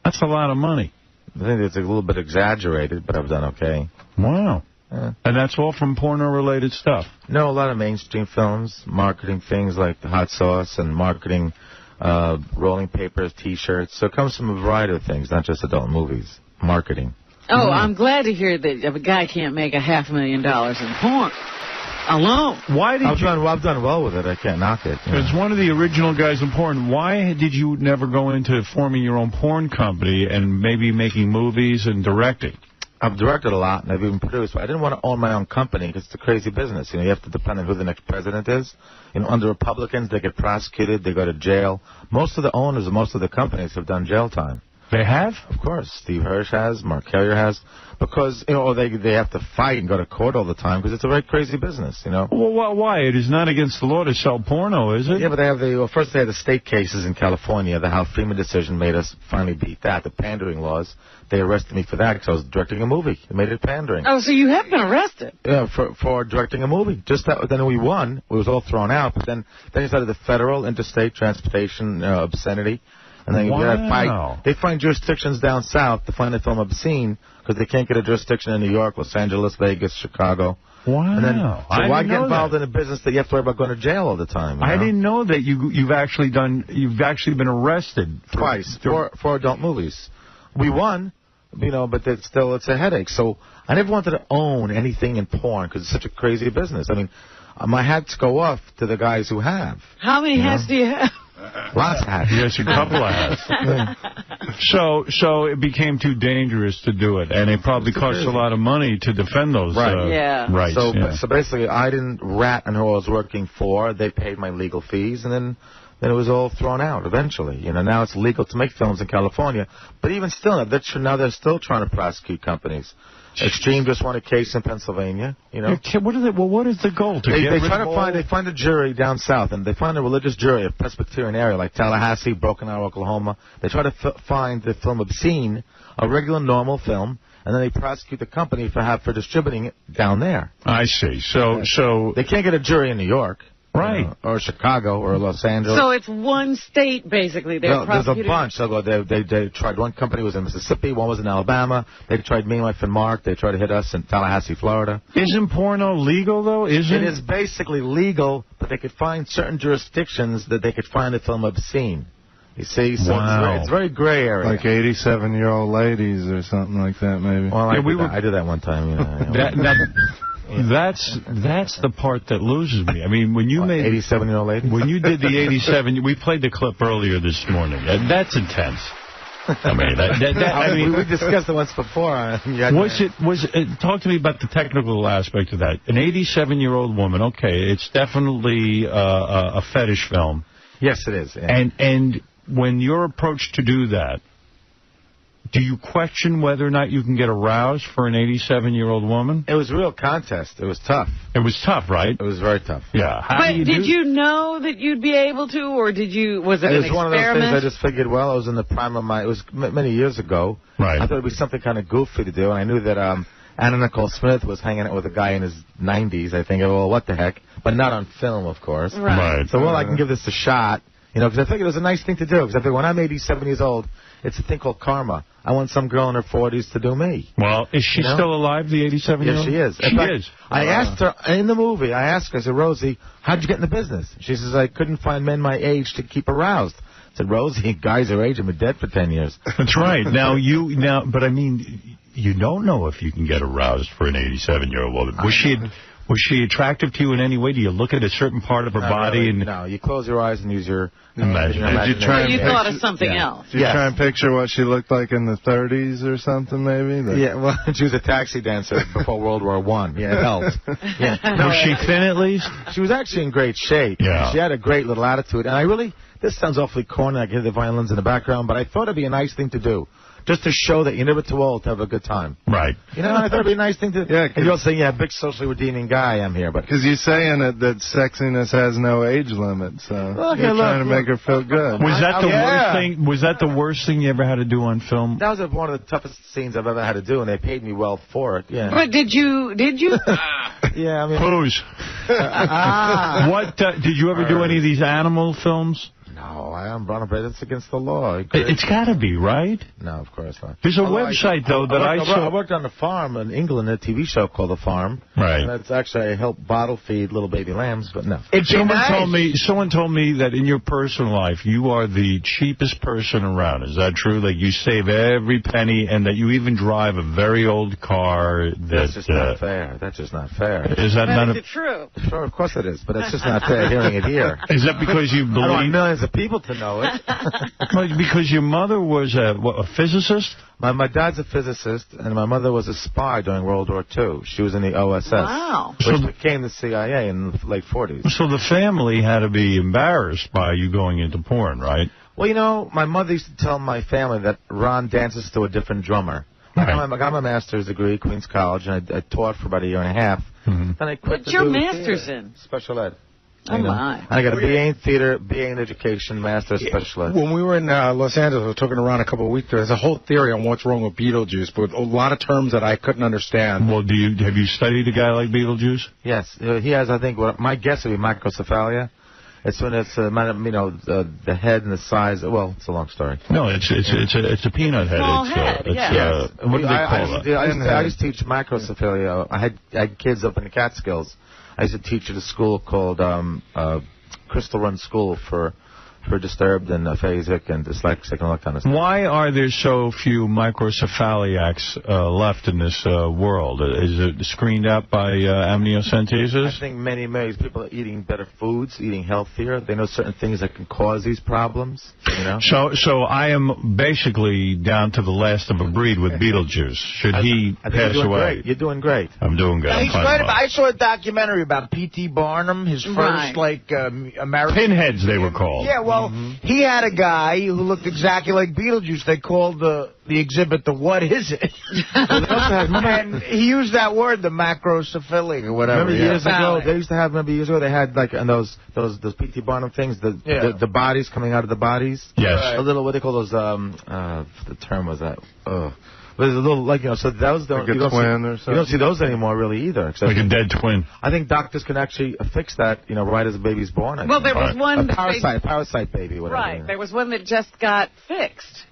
That's a lot of money. I think it's a little bit exaggerated, but I've done okay. Wow. And that's all from porno-related stuff? No, a lot of mainstream films, marketing things like the hot sauce and marketing rolling papers, T-shirts. So it comes from a variety of things, not just adult movies. Marketing. Oh, I'm glad to hear that a guy can't make $500,000 in porn alone. Why did I've done well with it. I can't knock it. As one of the original guys in porn, why did you never go into forming your own porn company and maybe making movies and directing? I've directed a lot, and I've even produced. I didn't want to own my own company because it's a crazy business. You know, you have to depend on who the next president is. You know, under Republicans, they get prosecuted, they go to jail. Most of the owners of most of the companies have done jail time. They have? Of course. Steve Hirsch has, Mark Carrier has. Because, you know, or they have to fight and go to court all the time because it's a very crazy business, you know. Well, why? It is not against the law to sell porno, is it? Yeah, but they have first they had the state cases in California. The Hal Freeman decision made us finally beat that, the pandering laws. They arrested me for that because I was directing a movie. They made it pandering. Oh, so you have been arrested? Yeah, for directing a movie. Just that, then we won. It was all thrown out. But then you started the federal, interstate, transportation, obscenity. And then you had to fight. They find jurisdictions down south to find the film obscene because they can't get a jurisdiction in New York, Los Angeles, Vegas, Chicago. Wow. And then, so why get involved in a business that you have to worry about going to jail all the time? I didn't know that you've actually been arrested twice for adult movies. We won, you know, but it's a headache. So I never wanted to own anything in porn because it's such a crazy business. I mean, my hats go off to the guys who have. How many hats do you have? Lots of hats. Yes, a couple of hats. So it became too dangerous to do it, and it probably cost a lot of money to defend those rights. So basically, I didn't rat on who I was working for. They paid my legal fees, and then it was all thrown out eventually. You know, now it's legal to make films in California, but even still, now they're still trying to prosecute companies. Extreme just won a case in Pennsylvania. You know, what is it? Well, what is the goal? They find a jury down south, and they find a religious jury, a Presbyterian area like Tallahassee, Broken Arrow, Oklahoma. They try to find the film obscene, a regular, normal film, and then they prosecute the company for distributing it down there. I see. So they can't get a jury in New York. Right. You know, or Chicago or Los Angeles. So it's one state, basically. They're prosecuting. There's a bunch. They tried. One company was in Mississippi, one was in Alabama. They tried me, my friend Mark. They tried to hit us in Tallahassee, Florida. Isn't porno legal, though? It is basically legal, but they could find certain jurisdictions that they could find the film obscene. You see? So it's very gray area. Like 87-year-old ladies or something like that, maybe. Well, I did that one time. You know. That's the part that loses me. I mean, when you made 87-year-old lady. When you did the 87, we played the clip earlier this morning. That's intense. I mean, we discussed it once before. Talk to me about the technical aspect of that. An 87-year-old woman. Okay, it's definitely a fetish film. Yes, it is. Yeah. And when you're approached to do that, do you question whether or not you can get aroused for an 87-year-old woman? It was a real contest. It was tough. It was tough, right? It was very tough. Yeah. Did you know that you'd be able to, or was it an experiment? It was one of those things I just figured, well, I was in the prime of it was many years ago. Right. I thought it would be something kind of goofy to do, and I knew that Anna Nicole Smith was hanging out with a guy in his 90s. I think, well, what the heck? But not on film, of course. Right. So, I can give this a shot. You know, because I figured it was a nice thing to do. Because I figured when I'm 87 years old, it's a thing called karma. I want some girl in her 40s to do me. Well, is she still alive, the 87-year-old? Yes, she is. She is. I asked her, in the movie, I said, Rosie, how'd you get in the business? She says, I couldn't find men my age to keep aroused. I said, Rosie, guys your age have been dead for 10 years. That's right. But I mean, you don't know if you can get aroused for an 87-year-old woman. Was she attractive to you in any way? Do you look at a certain part of her body? Really. No, you close your eyes and use your imagination. You thought of something else. Did you try and picture what she looked like in the 30s or something, maybe? Yeah, well, she was a taxi dancer before World War I. Yeah, it helped. Yeah. Was she thin at least? She was actually in great shape. Yeah. She had a great little attitude. And this sounds awfully corny, I hear the violins in the background, but I thought it'd be a nice thing to do. Just to show that you're never too old to have a good time. Right. You know, I thought it'd be a nice thing to... Yeah, and you're saying, big socially redeeming guy I am here, but... Because you're saying that sexiness has no age limit, so you're trying to make her feel good. Was that the worst thing? Was that the worst thing you ever had to do on film? That was one of the toughest scenes I've ever had to do, and they paid me well for it, yeah. But did you? Yeah, I mean... Pose. What, did you ever do any of these animal films? No, I am Brown, but it's against the law. It's got to be, right? No, of course not. There's a website, though, that I saw. I worked on a farm in England, a TV show called The Farm. Right. And that's actually, I help bottle feed little baby lambs, but no. Someone told me that in your personal life, you are the cheapest person around. Is that true? Like, you save every penny, and that you even drive a very old car. That's just not fair. That's just not fair. Is that not true? Sure, of course it is, but it's just not fair hearing it here. Is that because you believe... I don't want millions of people to know it. Because your mother was a physicist? My dad's a physicist, and my mother was a spy during World War II. She was in the OSS. Wow. Which became the CIA in the late 40s. So the family had to be embarrassed by you going into porn, right? Well, you know, my mother used to tell my family that Ron dances to a different drummer. Right. I got my master's degree at Queens College, and I taught for about a year and a half. Mm-hmm. Then I quit. What's your master's in? Special ed. Oh, my. I got a BA in theater, BA in education, master of special ed. When we were in Los Angeles, we were talking around a couple of weeks ago. There's a whole theory on what's wrong with Beetlejuice, but a lot of terms that I couldn't understand. Well, have you studied a guy like Beetlejuice? Yes. He has, I think, my guess would be microcephalia. It's when it's, the head and the size. Well, it's a long story. No, it's a peanut head. Small head, yes. What do they call it? I used to teach microcephalia. I had kids up in the Catskills. I used to teach at a school called Crystal Run School for for disturbed and aphasic and dyslexic and all that kind of stuff. Why are there so few microcephaliacs left in this world? Is it screened out by amniocentesis? I think many people are eating better foods, eating healthier. They know certain things that can cause these problems. You know. So I am basically down to the last of a breed with Beetlejuice. Should he pass away? Great. You're doing great. I'm doing good. He's great. I saw a documentary about P.T. Barnum, his first American. Pinheads, they were called. Yeah, well, he had a guy who looked exactly like Beetlejuice. They called the exhibit the "What is it?" And he used that word, the macrocephalic or whatever. Remember years ago, they had like in those P.T. Barnum things, the bodies coming out of the bodies. Yes. A little, what they call those? The term was that. But there's a little, so those don't, like a twin or something? You don't see those anymore really either. Like a dead twin. I think doctors can actually fix that, right as the baby's born. Well, there was one. A parasite baby, whatever. Right. There was one that just got fixed.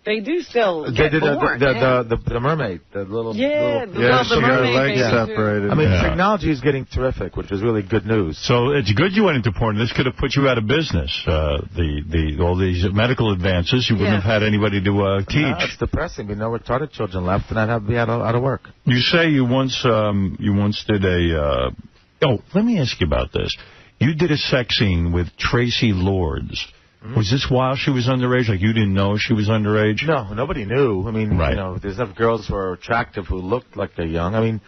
They do still get born. The mermaid, the little... the she got her legs separated. I mean, technology is getting terrific, which is really good news. So it's good you went into porn. This could have put you out of business. All these medical advances, you wouldn't have had anybody to teach. No, it's depressing. No retarded children left, and I'd have to be out of work. You say you once did a... let me ask you about this. You did a sex scene with Tracy Lords. Was this while she was underage? Like, you didn't know she was underage? No, nobody knew. I mean, there's enough girls who are attractive who looked like they're young. I mean,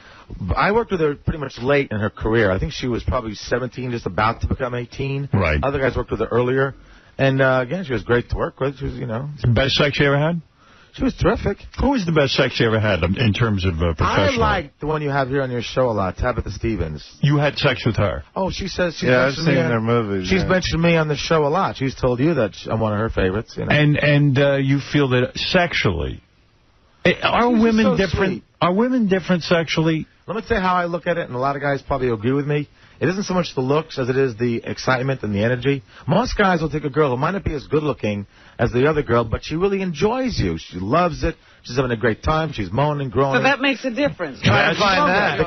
I worked with her pretty much late in her career. I think she was probably 17, just about to become 18. Right. Other guys worked with her earlier. And, again, she was great to work with. She was, Best sex you ever had? She was terrific. Who was the best sex you ever had in terms of professional? I like the one you have here on your show a lot, Tabitha Stevens. You had sex with her? Oh, she says... I've seen their movies. She's mentioned me on the show a lot. She's told you that I'm one of her favorites. And you feel that sexually... Are women different? Sweet. Are women different sexually? Let me tell you how I look at it, and a lot of guys probably agree with me. It isn't so much the looks as it is the excitement and the energy. Most guys will take a girl who might not be as good looking as the other girl, but she really enjoys you. She loves it. She's having a great time. She's moaning, groaning. So that makes a difference. Try to find that.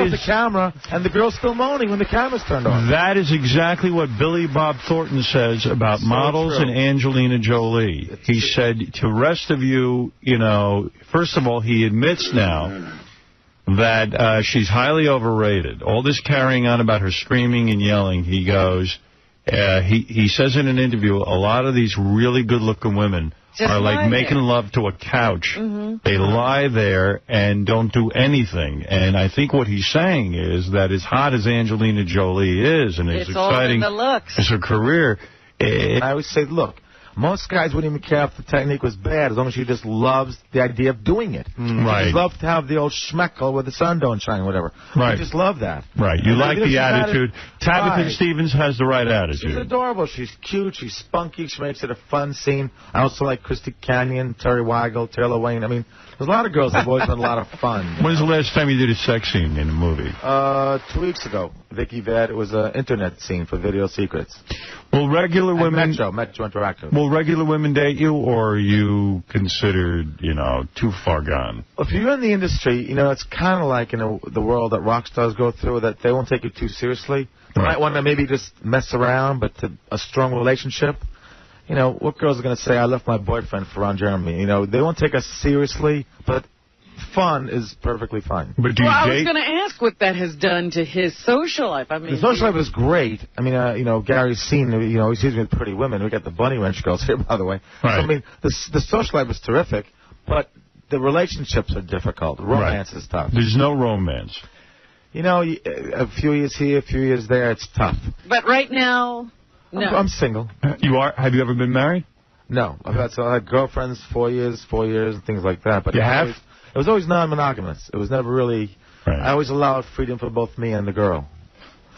The camera, and the girl's still moaning when the camera's turned on. That is exactly what Billy Bob Thornton says about models and Angelina Jolie. He said to the rest of you, first of all, he admits now that she's highly overrated. All this carrying on about her screaming and yelling, he goes, he says in an interview, a lot of these really good-looking women are like making love to a couch. They lie there and don't do anything. And I think what he's saying is that as hot as Angelina Jolie is and as exciting as her career, I always say, look, most guys wouldn't even care if the technique was bad as long as she just loves the idea of doing it. Right. She just loves to have the old schmeckle where the sun don't shine or whatever. Right. You just love that. Right. You like the attitude. Tabitha Stevens has the right attitude. She's adorable. She's cute. She's spunky. She makes it a fun scene. I also like Christy Canyon, Terry Weigel, Taylor Wayne. I mean, there's a lot of girls that have always been a lot of fun. When's the last time you did a sex scene in a movie? 2 weeks ago. Vicky Vet. It was an internet scene for Video Secrets. Will regular women... Metro Interactive. Will regular women date you, or are you considered, too far gone? If you're in the industry, it's kind of like in the world that rock stars go through, that they won't take you too seriously. They might want to maybe just mess around, but to a strong relationship, what girls are going to say, I left my boyfriend for Ron Jeremy? They won't take us seriously, but fun is perfectly fine. But do you I was going to ask what that has done to his social life. I mean, the social life is great. I mean, Gary's seen, he sees me with pretty women. We got the Bunny Ranch girls here, by the way. Right. So, I mean, the social life is terrific, but the relationships are difficult. Romance is tough. There's no romance. A few years here, a few years there, it's tough. But right now, no. I'm single. You are? Have you ever been married? No. I had girlfriends 4 years, and things like that. But you have? It was always non-monogamous. It was never really... Right. I always allowed freedom for both me and the girl.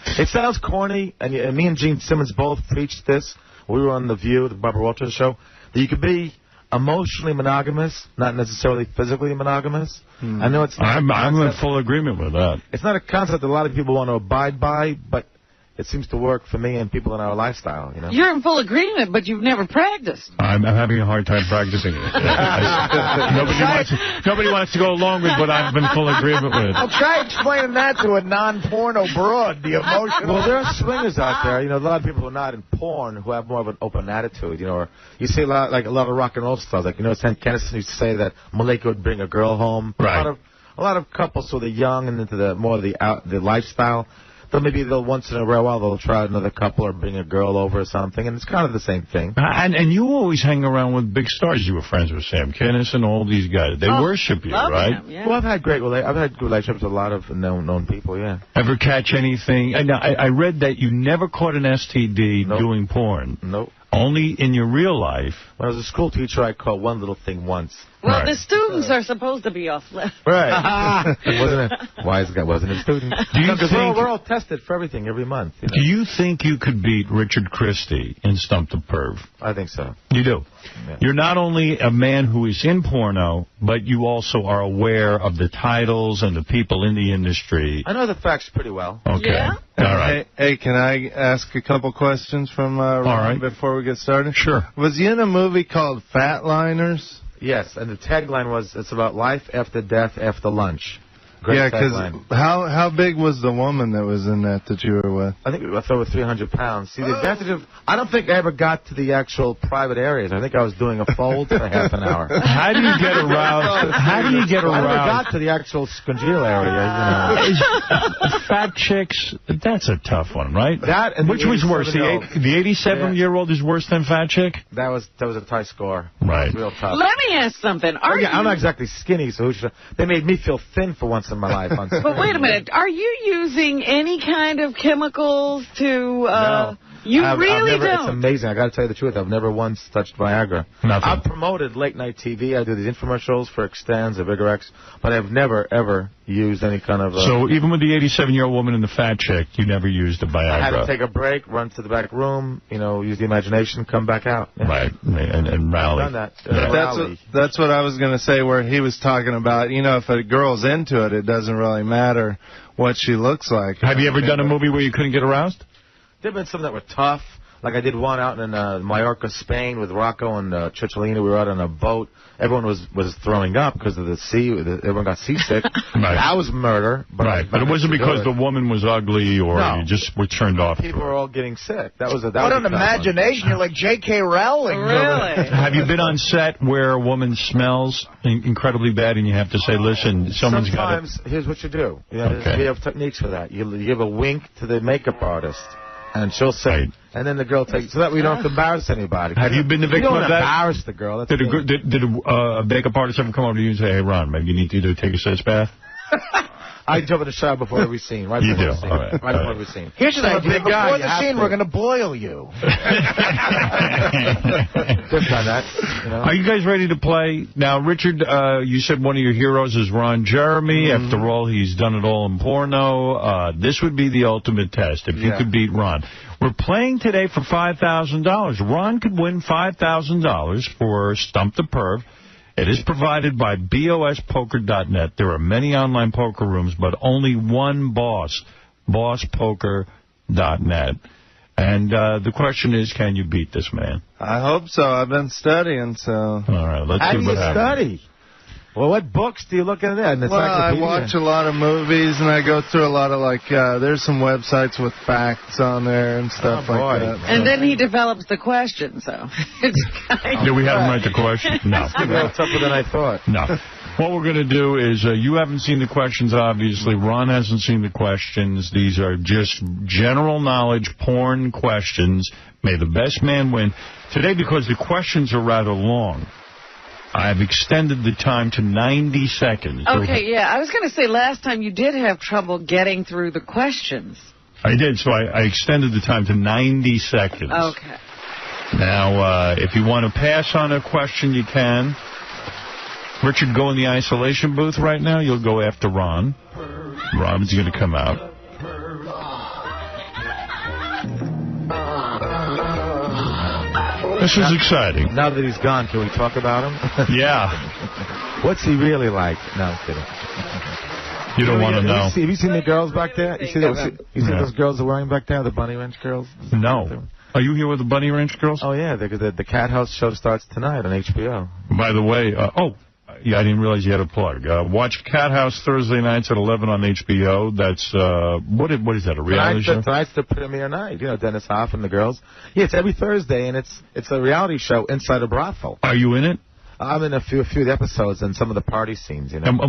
It sounds corny, and me and Gene Simmons both preached this. We were on The View, the Barbara Walters show, that you could be emotionally monogamous, not necessarily physically monogamous. I know it's not I'm in full agreement with that. It's not a concept that a lot of people want to abide by, but it seems to work for me and people in our lifestyle, you know. You're in full agreement, but you've never practiced. I'm having a hard time practicing it. Nobody wants to go along with what I've been full agreement with. I'll try explaining that to a non-porno broad, the emotional. Well, there are swingers out there. You know, a lot of people who are not in porn who have more of an open attitude, you know. Or you see a lot of rock and roll stars. Like, you know, St. Kennison used to say that Malika would bring a girl home. Right. A lot of couples who are young and into the lifestyle. They'll once in a while they'll try another couple or bring a girl over or something, and it's kind of the same thing. And you always hang around with big stars. You were friends with Sam Kinison, all these guys. They worship you, right? Him, yeah. Well, I've had good relationships with a lot of known people, yeah. Ever catch anything? I read that you never caught an STD doing porn. Nope. Only in your real life. When I was a school teacher, I caught one little thing once. Well, the students are supposed to be off limits. Right. Wasn't a wise guy, wasn't a student. We're all tested for everything every month. You know? Do you think you could beat Richard Christie in Stump the Perv? I think so. You do? Yeah. You're not only a man who is in porno, but you also are aware of the titles and the people in the industry. I know the facts pretty well. Okay. Yeah? All right. Hey, can I ask a couple questions from Ron before we get started? Sure. Was he in a movie called Fatliners? Yes, and the tagline was, it's about life after death after lunch. Great tagline. How big was the woman that was in that you were with? I think it was over 300 pounds. See, the advantage of, I don't think I ever got to the actual private areas. I think I was doing a fold for half an hour. How do you get aroused? How do you get aroused? I never got to the actual congeal area, you know. Fat chicks, that's a tough one, right? Which was worse? The 87-year-old is worse than fat chick? That was a tight score. Right. Real tough. Let me ask something. I'm not exactly skinny, so they made me feel thin for once in my life. But wait a minute. Are you using any kind of chemicals to... No. You really don't? It's amazing. I got to tell you the truth. I've never once touched Viagra. Nothing. I've promoted late-night TV. I do these infomercials for Extends or Vigorex, but I've never, ever used any kind of... So even with the 87-year-old woman and the fat chick, you never used a Viagra? I had to take a break, run to the back room, you know, use the imagination, come back out. Yeah. Right, and rally. I've done that. That's what I was going to say, where he was talking about, you know, if a girl's into it, it doesn't really matter what she looks like. Have you ever done a movie where you couldn't get aroused? There have been some that were tough. Like I did one out in Mallorca, Spain, with Rocco and Cicciolina. We were out on a boat. Everyone was throwing up because of the sea. Everyone got seasick. Right. That was murder. But it wasn't because the woman was ugly or you just were turned off. People were all getting sick. What an imagination. You're like J.K. Rowling. Really? Have you been on set where a woman smells incredibly bad and you have to say, listen, someone's got it? Sometimes, here's what you do. We have techniques for that. You give a wink to the makeup artist. And she'll say, and then the girl takes, so that we don't have to embarrass anybody. Have you been the victim of that? You don't embarrass the girl. Did a makeup artist ever come over to you and say, hey, Ron, maybe you need to take a sitz bath? I jump in the shower before every scene. Right before the scene. All right. Right before every scene. Here's the idea. Before the scene, we're going to boil you. Just done that. You know? Are you guys ready to play? Now, Richard, you said one of your heroes is Ron Jeremy. After all, he's done it all in porno. This would be the ultimate test if you could beat Ron. We're playing today for $5,000. Ron could win $5,000 for Stump the Perv. It is provided by bospoker.net. There are many online poker rooms, but only one boss, bospoker.net. And the question is, can you beat this man? I hope so. I've been studying, so... All right, let's see what happens. How do you study? Well, what books do you look at there? Well, I watch a lot of movies, and I go through a lot of, there's some websites with facts on there and stuff like that. And then he develops the question, so it's kind of... Do we have him write the question? No. It's a little tougher than I thought. No. What we're going to do is, you haven't seen the questions, obviously. Ron hasn't seen the questions. These are just general knowledge porn questions. May the best man win. Today, because the questions are rather long, I've extended the time to 90 seconds. Okay, yeah. I was going to say last time you did have trouble getting through the questions. I did, so I extended the time to 90 seconds. Okay. Now, if you want to pass on a question, you can. Richard, go in the isolation booth right now. You'll go after Ron. Ron's going to come out. This is exciting. Now that he's gone, can we talk about him? Yeah. What's he really like? No, I'm kidding. You don't want to know. Have you seen the girls back there? You see those girls are wearing back there, the Bunny Ranch girls? No. Are you here with the Bunny Ranch girls? Oh, yeah. The Cat House show starts tonight on HBO. By the way, yeah, I didn't realize you had a plug. Watch Cat House Thursday nights at 11 on HBO. That's, what is that, a reality show? Tonight's the premiere night. You know, Dennis Hoff and the girls. Yeah, it's every Thursday, and it's a reality show inside a brothel. Are you in it? I'm in a few of the episodes and some of the party scenes, you know. And how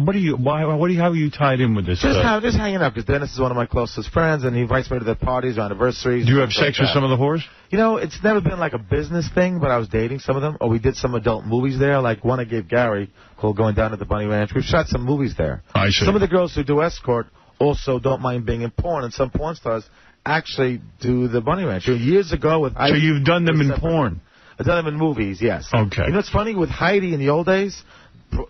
are you tied in with this? Just hanging out, because Dennis is one of my closest friends, and he invites me to the parties or anniversaries. Do you have sex with some of the whores? You know, it's never been like a business thing, but I was dating some of them, or we did some adult movies there, like one I gave Gary called Going Down to the Bunny Ranch. We've shot some movies there. I see. Some of the girls who do escort also don't mind being in porn, and some porn stars actually do the Bunny Ranch. Years ago So you've done them in porn? I've done them in movies, yes. Okay. You know what's funny? With Heidi in the old days,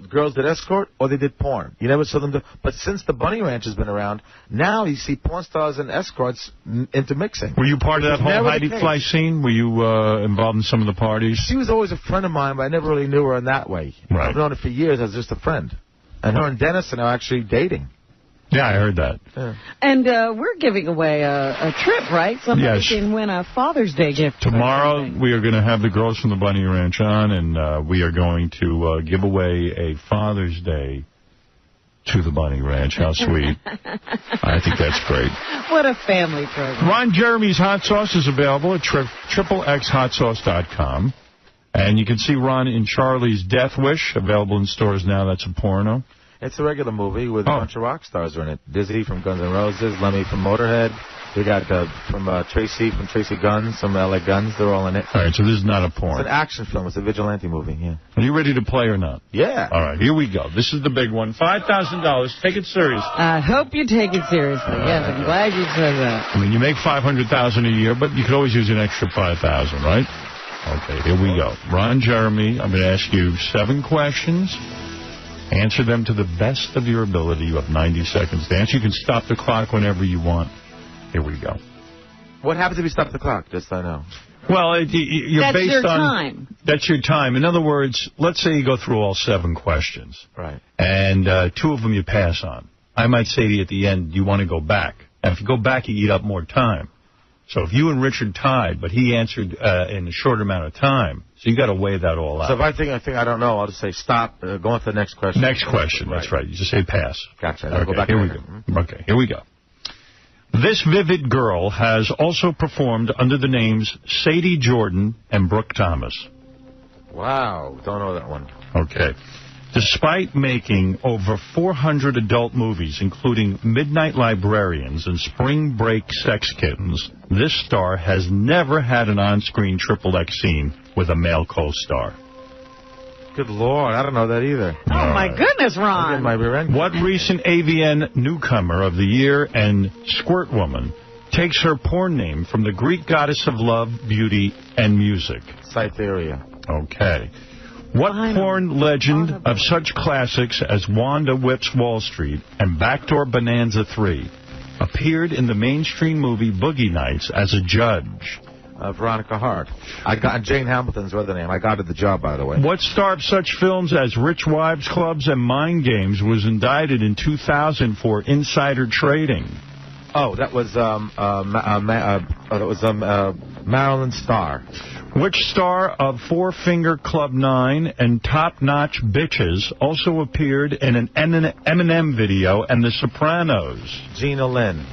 girls did escort or they did porn. You never saw them do... But since the Bunny Ranch has been around, now you see porn stars and escorts intermixing. Were you part of that whole Heidi Fleiss scene? Were you involved in some of the parties? She was always a friend of mine, but I never really knew her in that way. Right. I've known her for years as just a friend. And her and Dennis are now actually dating. Yeah, I heard that. Yeah. And we're giving away a trip, right? Somebody can win a Father's Day gift. Tomorrow we are going to have the girls from the Bunny Ranch on, and we are going to give away a Father's Day to the Bunny Ranch. How sweet. I think that's great. What a family program. Ron Jeremy's hot sauce is available at XXXhotsauce.com. And you can see Ron in Charlie's Death Wish, available in stores now. That's a porno. It's a regular movie with a bunch of rock stars in it. Dizzy from Guns N' Roses, Lemmy from Motorhead. We got from Tracy Guns, some LA Guns. They're all in it. All right, so this is not a porn. It's an action film. It's a vigilante movie, yeah. Are you ready to play or not? Yeah. All right, here we go. This is the big one. $5,000. Take it serious. I hope you take it seriously. Yes, I'm glad you said that. I mean, you make $500,000 a year, but you could always use an extra $5,000, right? Okay, here we go. Ron Jeremy, I'm going to ask you 7 questions. Answer them to the best of your ability. You have 90 seconds to answer. You can stop the clock whenever you want. Here we go. What happens if you stop the clock? Just so I know. Well, you're that's based your on... time. That's your time. In other words, let's say you go through all 7 questions. Right. And 2 of them you pass on. I might say to you at the end, you want to go back. And if you go back, you eat up more time. So if you and Richard tied, but he answered in a short amount of time, so you got to weigh that all out. So if I think I don't know, I'll just say stop, go on to the next question. Next question, that's right. You just say pass. Gotcha. Okay, go back here we go. Okay, here we go. This vivid girl has also performed under the names Sadie Jordan and Brooke Thomas. Wow, don't know that one. Okay. Despite making over 400 adult movies, including Midnight Librarians and Spring Break Sex Kittens, this star has never had an on-screen XXX scene with a male co-star. Good Lord, I don't know that either. Oh, my goodness, Ron. What recent AVN newcomer of the year and squirt woman takes her porn name from the Greek goddess of love, beauty, and music? Cytherea. Okay. What porn legend of such classics as Wanda Whips Wall Street and Backdoor Bonanza 3 appeared in the mainstream movie Boogie Nights as a judge? Veronica Hart. I got Jane Hamilton's other name. I got her the job, by the way. What star of such films as Rich Wives Clubs and Mind Games was indicted in 2000 for insider trading? Oh, that was Marilyn Starr. Which star of Four Finger Club 9 and Top Notch Bitches also appeared in an Eminem video and The Sopranos? Gina Lynn.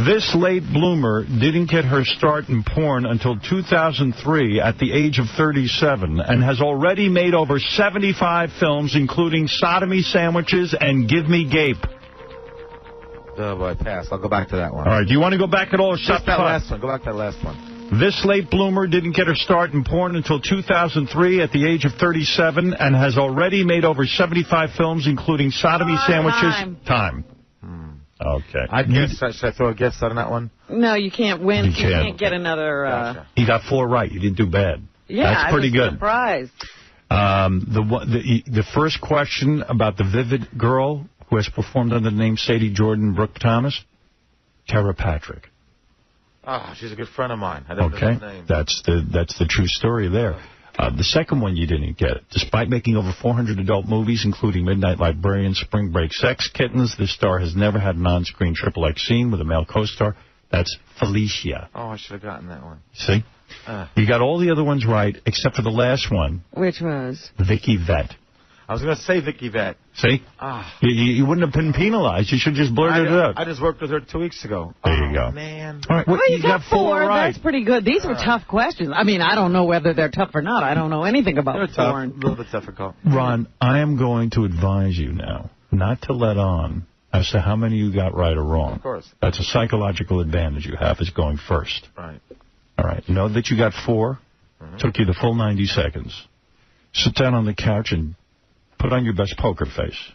This late bloomer didn't get her start in porn until 2003 at the age of 37 and has already made over 75 films, including Sodomy Sandwiches and Give Me Gape. Oh, boy, pass. I'll go back to that one. All right. Do you want to go back at all or stop Just that last one. Go back to that last one. This late bloomer didn't get her start in porn until 2003 at the age of 37 and has already made over 75 films, including Sodomy Sandwiches. Time. Okay. I guess, should I throw a guess on that one? No, you can't win. You can't get another... Gotcha. You got 4 right. You didn't do bad. Yeah, that's pretty good. Surprised. The first question about the vivid girl who has performed under the name Sadie Jordan Brooke Thomas, Tara Patrick. Ah, she's a good friend of mine. I don't know okay, her name. that's the true story there. The second one you didn't get. Despite making over 400 adult movies, including Midnight Librarian, Spring Break, Sex Kittens, this star has never had an on-screen XXX scene with a male co-star. That's 𝗦𝗵cie. Oh, I should have gotten that one. See? You got all the other ones right, except for the last one. Which was? Vicky Vett. I was going to say Vicky Vett. See? You wouldn't have been penalized. You should just blurt it out. I just worked with her 2 weeks ago. There you go. Man. All right, well, you got 4 right. That's pretty good. These were tough questions. I mean, I don't know whether they're tough or not. I don't know anything about porn. A little bit difficult. Ron, I am going to advise you now not to let on as to how many you got right or wrong. Of course. That's a psychological advantage you have, is going first. Right. All right. Know that you got 4. Took you the full 90 seconds. Sit down on the couch and put on your best poker face.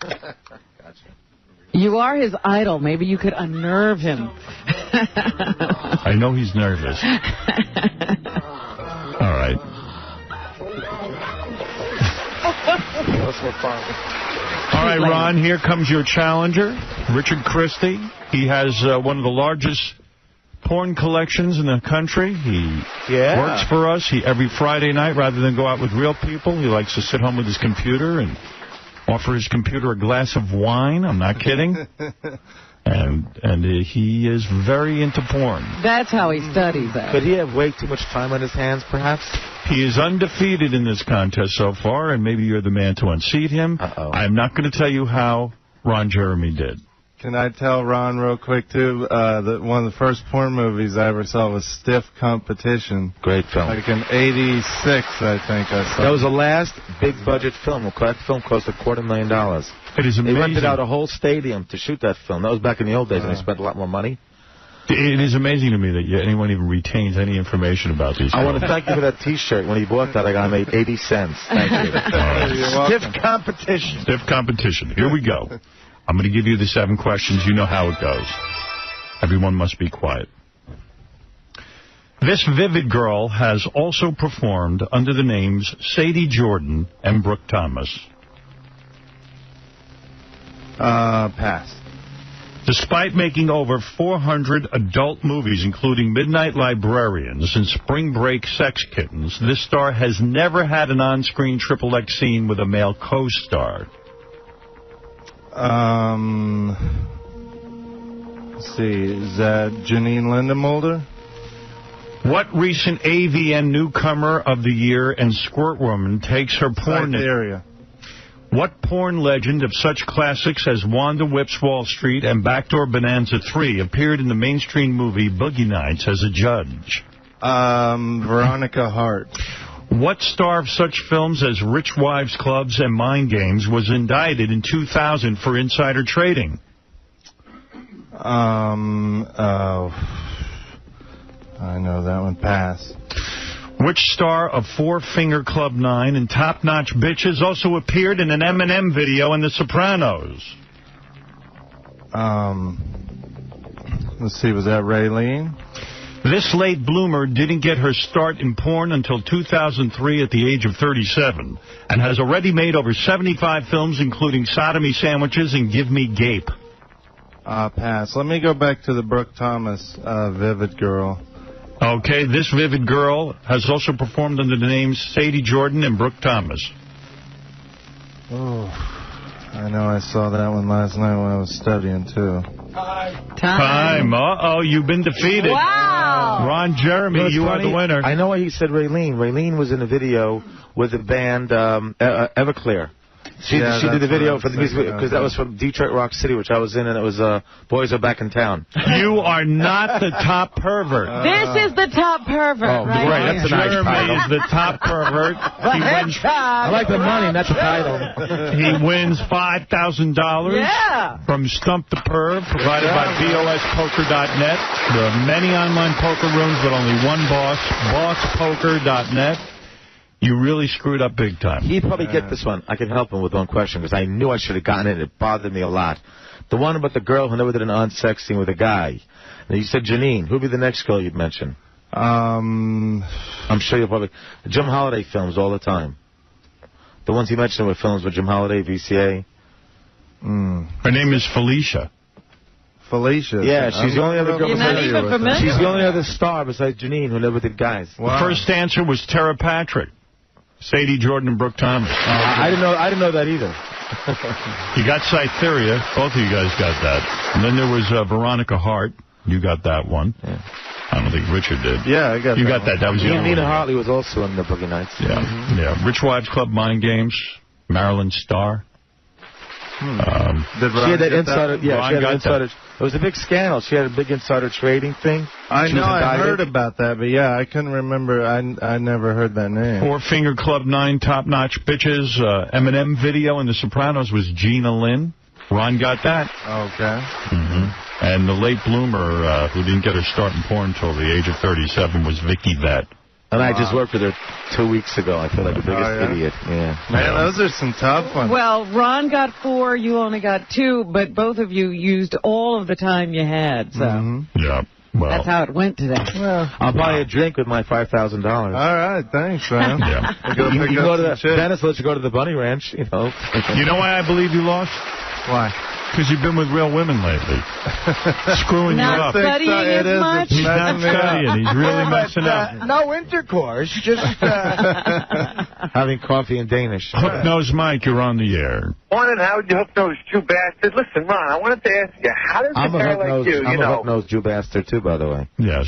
Gotcha. You are his idol. Maybe you could unnerve him. I know he's nervous. All right. All right, Ron, here comes your challenger, Richard Christie. He has one of the largest porn collections in the country. He works for us. Every Friday night, rather than go out with real people, he likes to sit home with his computer and offer his computer a glass of wine. I'm not kidding. And he is very into porn. That's how he studies that. Could he have way too much time on his hands, perhaps? He is undefeated in this contest so far, and maybe you're the man to unseat him. I'm not going to tell you how Ron Jeremy did. Can I tell Ron real quick, too, that one of the first porn movies I ever saw was Stiff Competition. Great film. Like in 86, I think I saw. That was the last big-budget film. That film cost $250,000. It is amazing. They rented out a whole stadium to shoot that film. That was back in the old days, and they spent a lot more money. It is amazing to me that anyone even retains any information about these films. I want to thank you for that T-shirt. When he bought that, I got him 80 cents. Thank you. Stiff Competition. Stiff Competition. Here we go. I'm going to give you the 7 questions. You know how it goes. Everyone must be quiet. This vivid girl has also performed under the names Sadie Jordan and Brooke Thomas. Pass. Despite making over 400 adult movies, including Midnight Librarians and Spring Break Sex Kittens, this star has never had an on-screen XXX scene with a male co-star. Let's see. Is that Janine Lindemulder? What recent AVN newcomer of the year and squirt woman takes her porn... Area. What porn legend of such classics as Wanda Whips Wall Street and Backdoor Bonanza 3 appeared in the mainstream movie Boogie Nights as a judge? Veronica Hart. What star of such films as Rich Wives Clubs and Mind Games was indicted in 2000 for insider trading? I know that one. Pass. Which star of Four Finger Club 9 and Top Notch Bitches also appeared in an Eminem video in The Sopranos? Let's see, was that Raylene? This late bloomer didn't get her start in porn until 2003 at the age of 37 and has already made over 75 films, including Sodomy Sandwiches and Give Me Gape. Pass. Let me go back to the Brooke Thomas Vivid Girl. Okay, this vivid girl has also performed under the names Sadie Jordan and Brooke Thomas. Oh, I know I saw that one last night when I was studying, too. Time. Uh-oh, you've been defeated. Wow. Ron Jeremy, you are the winner. I know why he said Raylene. Raylene was in a video with the band Everclear. She did the video for the music because that was from Detroit Rock City, which I was in, and it was Boys Are Back in Town. You are not the top pervert. This is the top pervert, right? That's a nice Jeremy title. is the top pervert. I like the money, not the title. He wins $5,000 from Stump the Perv, provided by BOSpoker.net. There are many online poker rooms, but only one boss, BossPoker.net. You really screwed up big time. He'd probably get this one. I could help him with one question because I knew I should have gotten it. It bothered me a lot. The one about the girl who never did an on-sex scene with a guy. Now, you said Janine. Who'd be the next girl you'd mention? I'm sure you'll probably... Jim Holiday films all the time. The ones he mentioned were films with Jim Holiday, VCA. Her name is Felicia. Felicia. Yeah, she's the only other girl. You're not even familiar. She's the only other star besides Janine who never did guys. Wow. The first answer was Tara Patrick, Sadie Jordan, and Brooke Thomas. I didn't know that either. You got Cytherea. Both of you guys got that. And then there was Veronica Hart. You got that one. Yeah. I don't think Richard did. Yeah, I got you that. You got that. That was the other Nina one. Hartley was also in the Boogie Nights. Yeah, yeah. Rich Wives Club, Mind Games, Marilyn Starr. She had that insider. Yeah, she had an insider. It was a big scandal. She had a big insider trading thing. I know. I heard about that, but yeah, I couldn't remember. I never heard that name. Four Finger Club, 9 Top Notch Bitches. Eminem video in The Sopranos was Gina Lynn. Ron got that. Okay. And the late bloomer who didn't get her start in porn until the age of 37 was Vicky Vett. And I just worked with her 2 weeks ago. I feel like the biggest idiot. Yeah. Man, those are some tough ones. Well, Ron got 4, you only got 2, but both of you used all of the time you had. So yeah. Well, that's how it went today. Well, I'll buy you a drink with my $5,000. All right, thanks, man. Yeah. You can go to Dennis lets you go to the Bunny Ranch, you know. You know why I believe you lost? Why? Because you've been with real women lately. Screwing you up. Not studying as much? He's not studying. He's really messing up. No intercourse, just having coffee in Danish. Hook-Nosed Mike, you're on the air. Morning, Howard, you hook-nosed Jew bastard. Listen, Ron, I wanted to ask you, how does a guy like you, I'm a hook-nosed Jew bastard, too, by the way. Yes.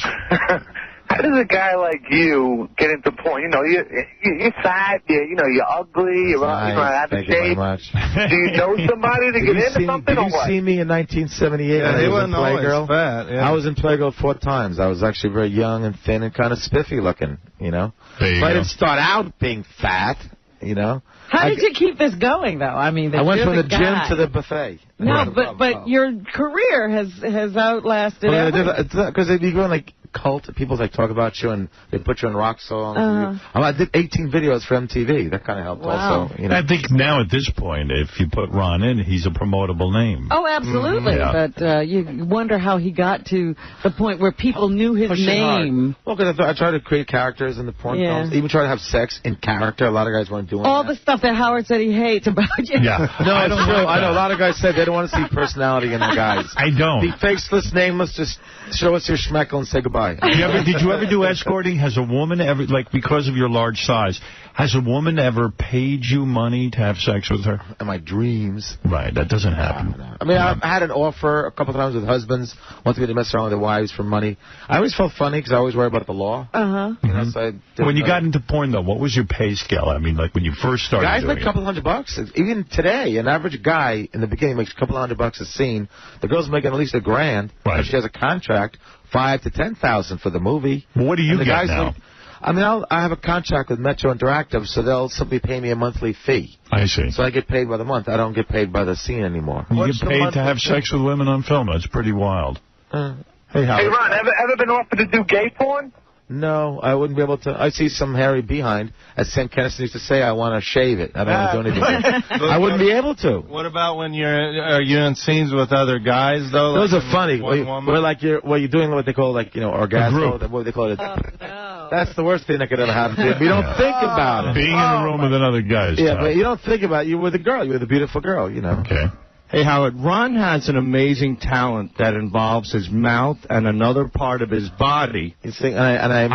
How does a guy like you get into porn? You know, you're fat, you're ugly, you're out of shape. Do you know somebody to get into something or what? Did you see me in 1978 when I was in Playgirl? Fat, yeah. I was in Playgirl 4 times. I was actually very young and thin and kind of spiffy looking, you know. There you go. I didn't start out being fat, you know. How did you keep this going, though? I mean, I went from the gym to the buffet. No, but your career has outlasted everything. Because you go in, like, cult, people like talk about you and they put you in rock songs. I did 18 videos for MTV. That kind of helped also. You know. I think now at this point, if you put Ron in, he's a promotable name. Oh, absolutely. Yeah. But you wonder how he got to the point where people knew his name. Well, because I tried to create characters in the porn films. Even try to have sex in character. A lot of guys weren't doing all the stuff that Howard said he hates about you. Yeah. No, I don't know. I know a lot of guys said they don't want to see personality in the guys. I don't. Be faceless, nameless, just show us your schmeckle and say goodbye. Did you ever do escorting? Has a woman ever, like, because of your large size, has a woman ever paid you money to have sex with her? In my dreams. Right, that doesn't happen. No. I mean, I had an offer a couple times with husbands, wanted me to mess around with their wives for money. I always felt funny because I always worry about the law. You know, so when you got into porn, though, what was your pay scale? I mean, like when you first started guys doing make a couple $100. Even today, an average guy in the beginning makes a couple $100 a scene. The girl's making at least $1,000. Right. If she has a contract, $5,000 to $10,000 for the movie. Well, what do you get now? I mean, I have a contract with Metro Interactive, so they'll simply pay me a monthly fee. I see. So I get paid by the month. I don't get paid by the scene anymore. You get paid to have sex with women on film. That's pretty wild. Hey, Howard. Hey, Ron, ever been offered to do gay porn? No, I wouldn't be able to. I see some hairy behind. As Sam Kennison used to say, I want to shave it. I don't want to do anything. I wouldn't be able to. What about when are you in scenes with other guys, though? Those are funny. Where you're doing what they call, like, orgasmo. What they call it. Oh, no. That's the worst thing that could ever happen to you. You don't think about it. Being in a room with another guy is tough. But you don't think about it. You're with a girl. You're with a beautiful girl, you know. Okay. Hey, Howard, Ron has an amazing talent that involves his mouth and another part of his body. I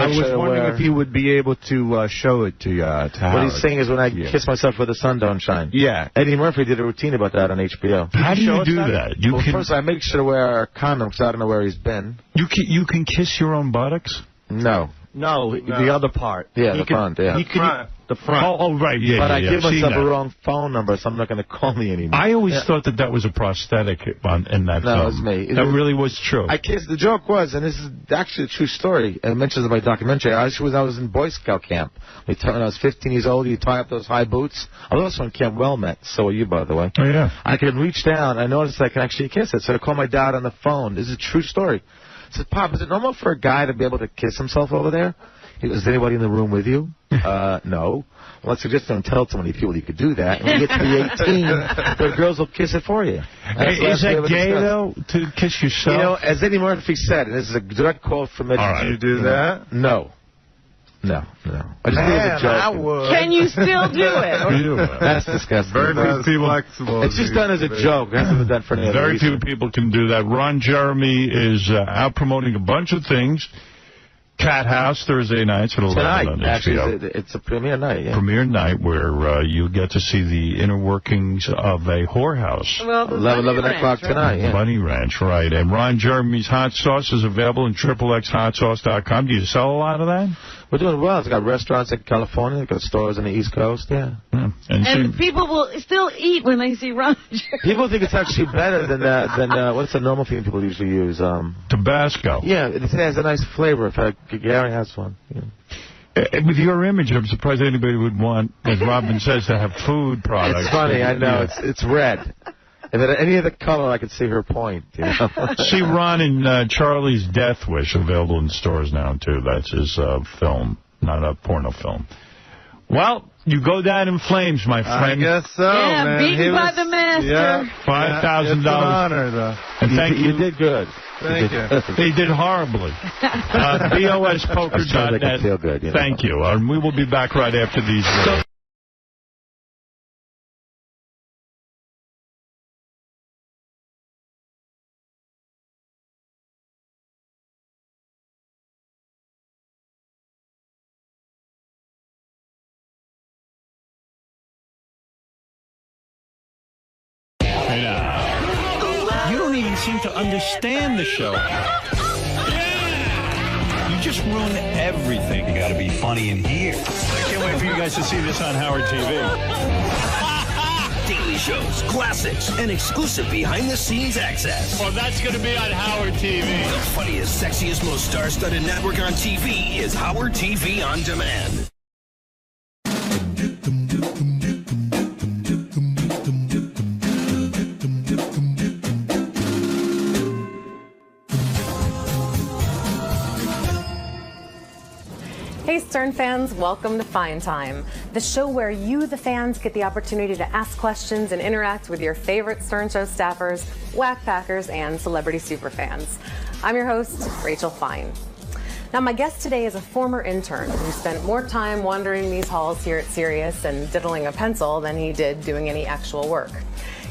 was wondering if he would be able to show it to you. To what he's saying is when I kiss myself where the sun don't shine. Yeah. Eddie Murphy did a routine about that on HBO. How do you do that? First, I make sure to wear a condom because I don't know where he's been. You can kiss your own buttocks? No. No, the other part. Yeah, the front, yeah. The front. Oh, right, yeah. But I give myself a wrong phone number, so I'm not going to call me anymore. I always thought that was a prosthetic in that film. No, it was me. That really was true. The joke was, and this is actually a true story, it mentions in my documentary, I was in Boy Scout camp. When I was 15 years old, you tie up those high boots. I was also in Camp Wilmette, so are you, by the way. Oh, yeah. I could reach down, I noticed I can actually kiss it, so I called my dad on the phone. This is a true story. I said, Pop, is it normal for a guy to be able to kiss himself over there? He goes, is anybody in the room with you? No. Well, I suggest don't tell too many people you could do that. When you get to be 18, the girls will kiss it for you. Is that gay, though, to kiss yourself? You know, as Eddie Murphy said, and this is a direct quote from Midget. Did you do that? No. No. I just think it's a joke. I would. Can you still do it? That's disgusting. Very few people. Flexible. It's just done as a joke. It hasn't been done for any other reason. Very few people can do that. Ron Jeremy is out promoting a bunch of things. Cat House Thursday nights at 11 on HBO. Actually, it's a premiere night. Yeah. Premiere night where you get to see the inner workings of a whorehouse. Well, 11 o'clock tonight. Yeah. Bunny Ranch, right. And Ron Jeremy's hot sauce is available in XXXHotSauce.com. Do you sell a lot of that? We're doing well. It's got restaurants in California. It's got stores on the East Coast. Yeah. And people will still eat when they see Ron Jeremy. People think it's actually better than what's the normal thing people usually use? Tabasco. Yeah, it has a nice flavor. In fact, Gary has one. Yeah. With your image, I'm surprised anybody would want, as Robin says, to have food products. It's funny, I know. It's red. If it had any other color, I could see her point. You know? See Ron in Charlie's Death Wish, available in stores now, too. That's his film, not a porno film. Well, you go down in flames, my friend. I guess so, man. Beaten by the master. Yeah. $5,000. It's an honor, though. And thank you. You did good. Thank you. He did horribly. BOSpoker.net. Feel good, you know? Thank you. And we will be back right after these words. You don't even seem to understand the show. You just ruin everything. You got to be funny in here. I can't wait for you guys to see this on Howard TV. Daily shows, classics, and exclusive behind-the-scenes access. Well, that's going to be on Howard TV. The funniest, sexiest, most star-studded network on TV is Howard TV On Demand. Hey Stern fans, welcome to Fine Time, the show where you, the fans, get the opportunity to ask questions and interact with your favorite Stern Show staffers, whack packers, and celebrity superfans. I'm your host, Rachel Fine. Now my guest today is a former intern who spent more time wandering these halls here at Sirius and diddling a pencil than he did doing any actual work.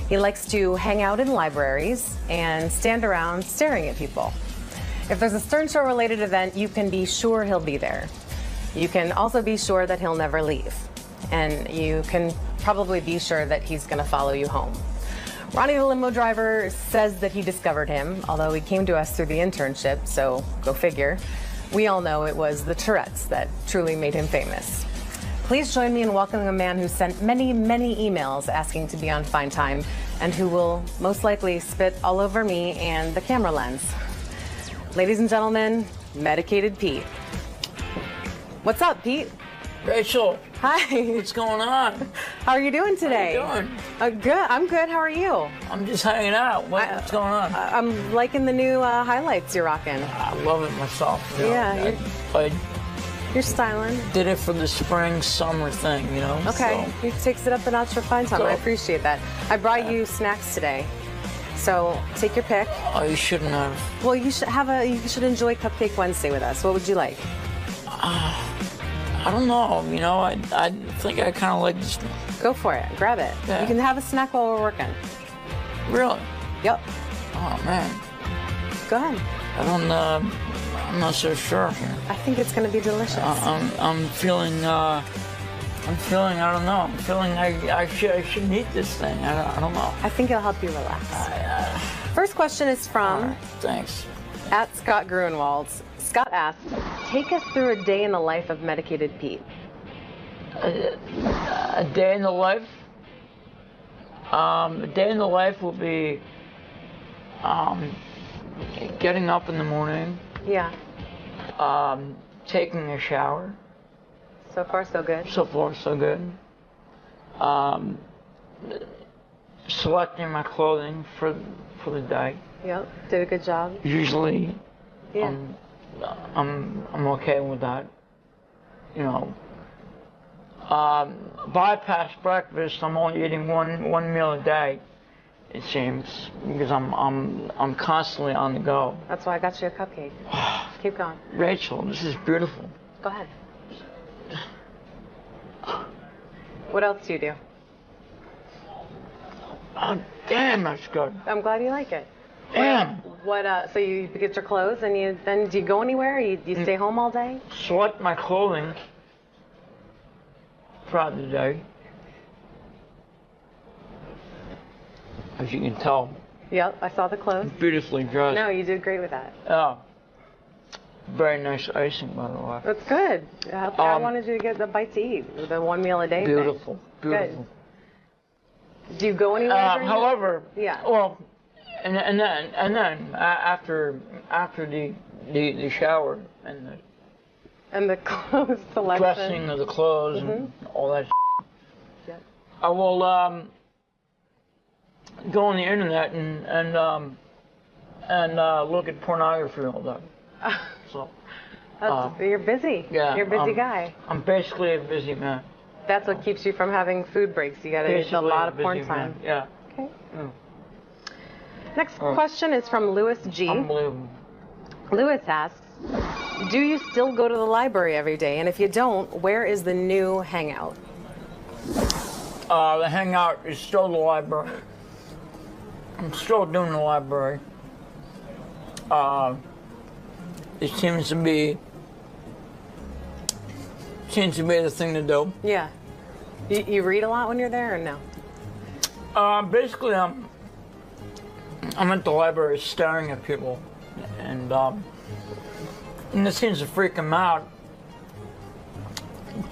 He likes to hang out in libraries and stand around staring at people. If there's a Stern Show related event, you can be sure he'll be there. You can also be sure that he'll never leave. And you can probably be sure that he's going to follow you home. Ronnie the limo driver says that he discovered him, although he came to us through the internship, so go figure. We all know it was the Tourette's that truly made him famous. Please join me in welcoming a man who sent many, many emails asking to be on Fine Time and who will most likely spit all over me and the camera lens. Ladies and gentlemen, Medicated Pete. What's up, Pete? Rachel. Hi. What's going on? How are you doing today? How you doing? Good. I'm good. How are you? I'm just hanging out. What's going on? I'm liking the new highlights you're rocking. I love it myself. Yeah. You're styling. Did it for the spring, summer thing, you know? Okay. So. He takes it up a notch for Fine Time. So, I appreciate that. I brought you snacks today. So take your pick. Oh, you shouldn't have. Well, you should enjoy Cupcake Wednesday with us. What would you like? I don't know. You know, I think I kind of like this. Go for it. Grab it. Yeah. You can have a snack while we're working. Really? Yep. Oh man. Go ahead. I'm not so sure here. I think it's going to be delicious. I'm feeling. I don't know. I'm feeling I should eat this thing. I don't know. I think it'll help you relax. First question is from. Thanks. At Scott Gruenwald. Scott asks, take us through a day in the life of Medicated Pete. A day in the life? A day in the life will be getting up in the morning. Yeah. Taking a shower. So far, so good. So far, so good. Selecting my clothing for the day. Yep. Did a good job. Usually, yeah. I'm okay with that. You know. Bypass breakfast. I'm only eating one meal a day. It seems, because I'm constantly on the go. That's why I got you a cupcake. Keep going. Rachel, this is beautiful. Go ahead. What else do you do? Oh, damn, that's good. I'm glad you like it. Damn. So you get your clothes and then do you go anywhere? You stay home all day? Select my clothing throughout the day. As you can tell. Yep, I saw the clothes. Beautifully dressed. No, you did great with that. Oh. Very nice icing, by the way. That's good. I wanted you to get the bite to eat, the 1 meal a day Beautiful. thing. Beautiful. Good. Do you go anywhere? However, yeah. Well, and then after the shower and the clothes selection, dressing of the clothes and all that. Yep. I will go on the internet and look at pornography all day. So you're busy. Yeah, you're a busy guy. I'm basically a busy man. That's what keeps you from having food breaks. You got to get a lot of porn time. Man. Yeah. Okay. Next question is from Louis G. Unbelievable. Louis asks, do you still go to the library every day? And if you don't, where is the new hangout? The hangout is still the library. I'm still doing the library. It seems to be the thing to do. Yeah. You read a lot when you're there or no? Basically, I'm at the library staring at people, and it seems to freak them out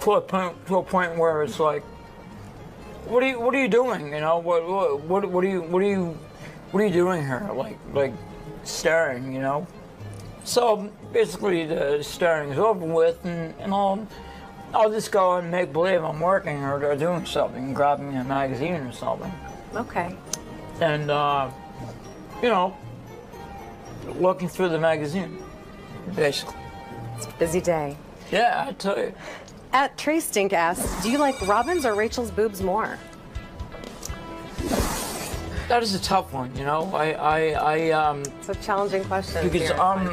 to a point where it's like, what are you doing? You know, what are you doing here? Like staring, you know. So basically, the staring is over with, and I'll just go and make believe I'm working or doing something, grabbing a magazine or something. Okay. And you know, looking through the magazine, basically. It's a busy day. Yeah, I tell you. At Trey Stink asks, do you like Robin's or Rachel's boobs more? That is a tough one, you know. It's a challenging question. Because I'm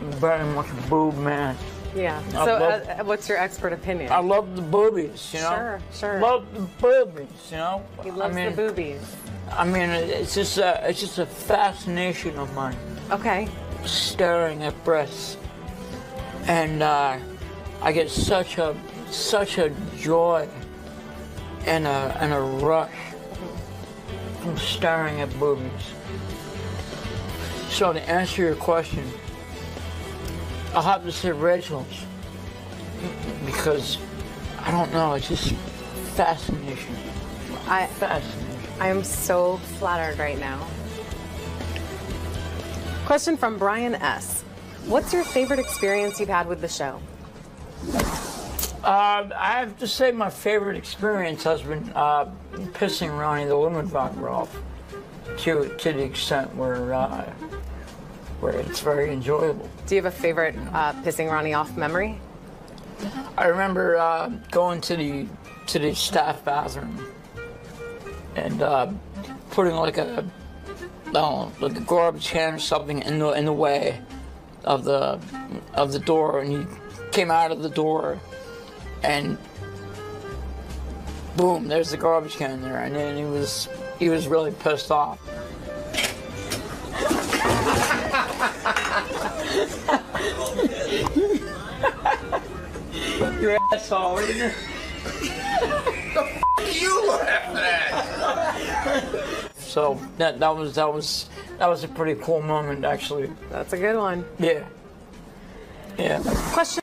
very much a boob man. Yeah. So what's your expert opinion? I love the boobies, you know. Sure. Love the boobies, you know. He loves the boobies. I mean, it's just a fascination of mine. Okay. Staring at breasts, and I get such a joy and a rush from staring at boobies. So to answer your question, I'll have to say Rachel's, because I don't know, it's just fascination. Fascination. I am so flattered right now. Question from Brian S. What's your favorite experience you've had with the show? I have to say my favorite experience has been pissing Ronnie the 𝗦𝗵cie𝗄𝗿𝗍 off to the extent where it's very enjoyable. Do you have a favorite pissing Ronnie off memory? I remember going to the staff bathroom and putting like a garbage can or something in the way of the door, and he came out of the door, and boom, there's the garbage can there, and then he was really pissed off. Your asshole, isn't it? The f*** you laughing at? So that was a pretty cool moment, actually. That's a good one. Yeah. Yeah. Question.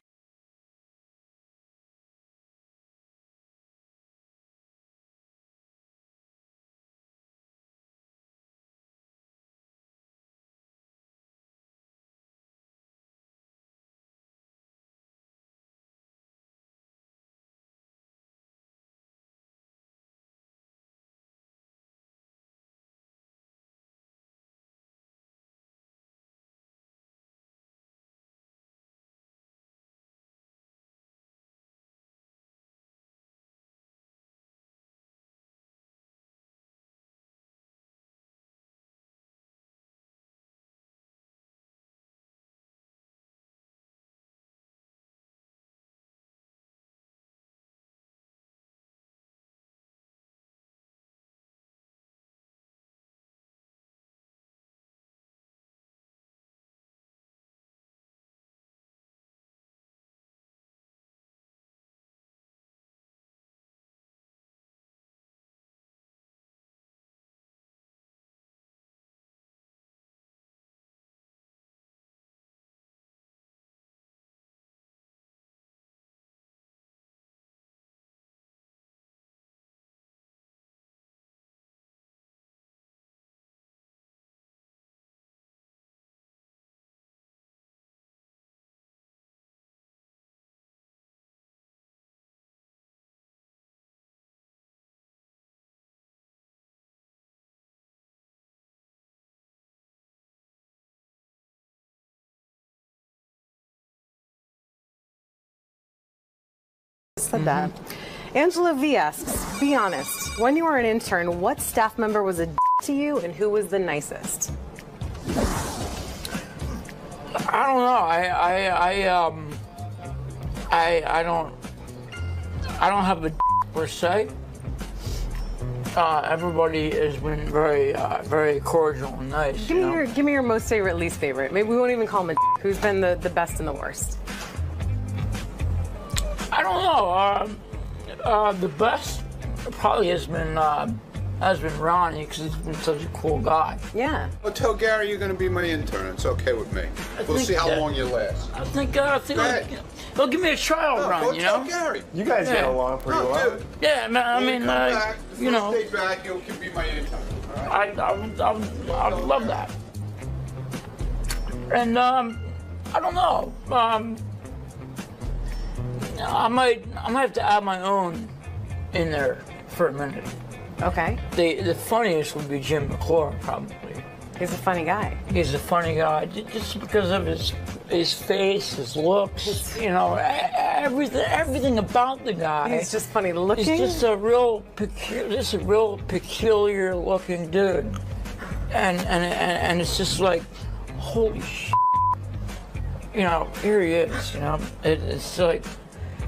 said that. Angela V asks, be honest, when you were an intern, what staff member was a to you and who was the nicest? I don't know. I don't have a per se. Everybody has been very cordial and nice. Give me your most favorite, least favorite. Maybe we won't even call him a who's been the best and the worst. I don't know. The best probably has been Ronnie, because he's been such a cool guy. Yeah. Well, tell Gary you're going to be my intern. It's okay with me. We'll see how long you last. I think they'll give me a trial run, you know? Gary. You guys get along pretty well. Dude. Yeah, man, I mean, back, you know. Stay back, you can be my intern. Right? I would love that. And, I don't know. I might have to add my own in there for a minute. Okay. The funniest would be Jim McClure, probably. He's a funny guy. He's a funny guy, just because of his face, his looks, you know, everything about the guy. He's just funny looking. He's just a real peculiar looking dude, and it's just like, holy shit. You know, here he is. You know, it's like.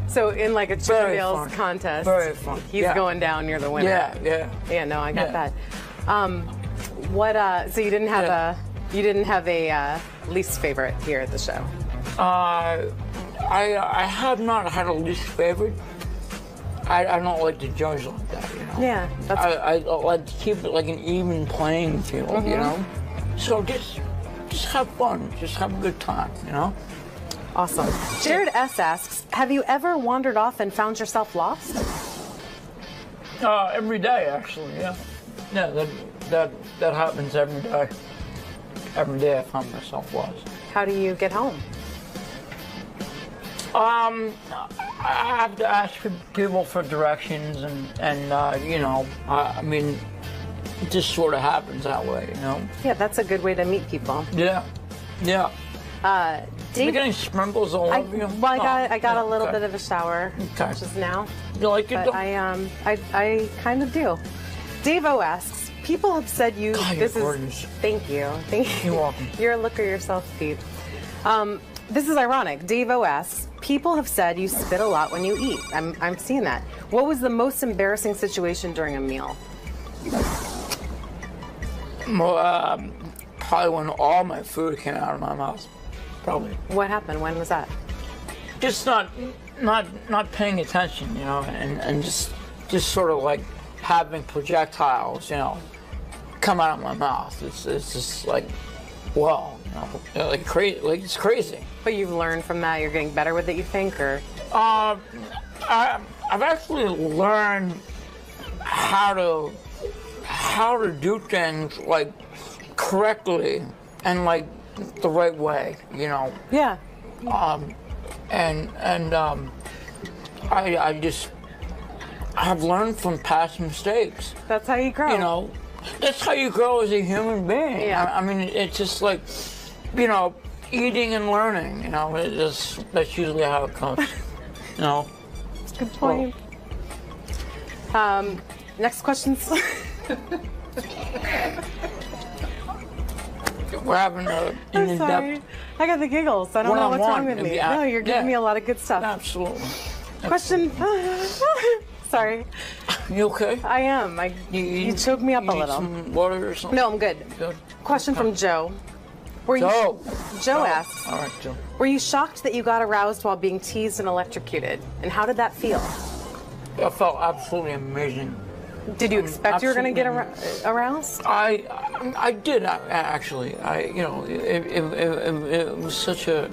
So in like a chicken meals contest, very fun. He's going down, you're the winner. Yeah. No, I got that. So you didn't have a least favorite here at the show? I have not had a least favorite. I don't like to judge like that, you know. Yeah. I like to keep it like an even playing field, you know. So just have fun, just have a good time, you know. Awesome. Jared S asks, have you ever wandered off and found yourself lost? Every day, actually, yeah. Yeah, that happens every day. Every day I find myself lost. How do you get home? I have to ask people for directions, and you know, I mean, it just sort of happens that way, you know? Yeah, that's a good way to meet people. Yeah. You're getting sprinkles all over you? Well, I got a little bit of a shower just now. You like it? But I kind of do. Dave O asks, people have said you. God, this you're is. gorgeous. Thank you. You're welcome. You're a looker yourself, Pete. This is ironic. Dave O asks, people have said you spit a lot when you eat. I'm seeing that. What was the most embarrassing situation during a meal? Well, probably when all my food came out of my mouth. Probably. What happened? When was that? Just not paying attention, you know, and just sort of like having projectiles, you know, come out of my mouth. It's just like, wow, you know, like crazy, like it's crazy. But you've learned from that. You're getting better with it, you think, or? I've actually learned how to do things like correctly and like the right way, you know. Yeah. I just have learned from past mistakes. That's how you grow. You know, that's how you grow as a human being. Yeah. I mean, it's just like, you know, eating and learning. You know, that's usually how it comes. You know. Good point. Next question. We're having an I'm sorry. I got the giggles. I don't know what's wrong with me. No, you're giving me a lot of good stuff. Absolutely. Question. Sorry. You okay? I am. You choked me up a little. Some water or something? No, I'm good. Question from Joe. Joe asks. All right, Joe. Were you shocked that you got aroused while being teased and electrocuted? And how did that feel? It felt absolutely amazing. Did you expect you were going to get aroused? I did actually. You know, it was such an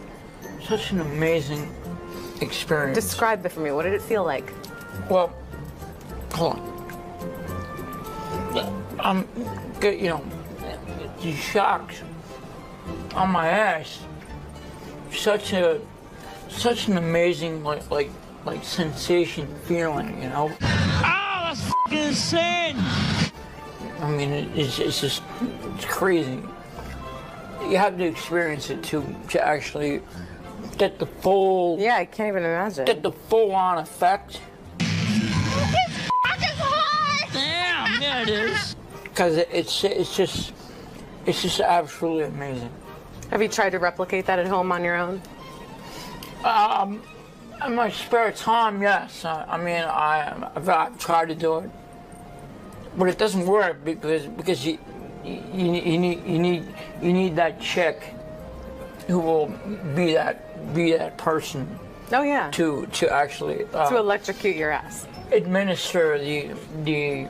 amazing experience. Describe it for me. What did it feel like? Well, hold on. You know, you shocked on my ass. Such an amazing like sensation feeling, you know. Insane. I mean, it's crazy. You have to experience it to actually get the full... Yeah, I can't even imagine. Get the full-on effect. Damn, yeah, it is. Because it's just absolutely amazing. Have you tried to replicate that at home on your own? In my spare time, yes. I mean, I've tried to do it, but it doesn't work because you need that chick who will be that person. Oh yeah. To actually to electrocute your ass. Administer the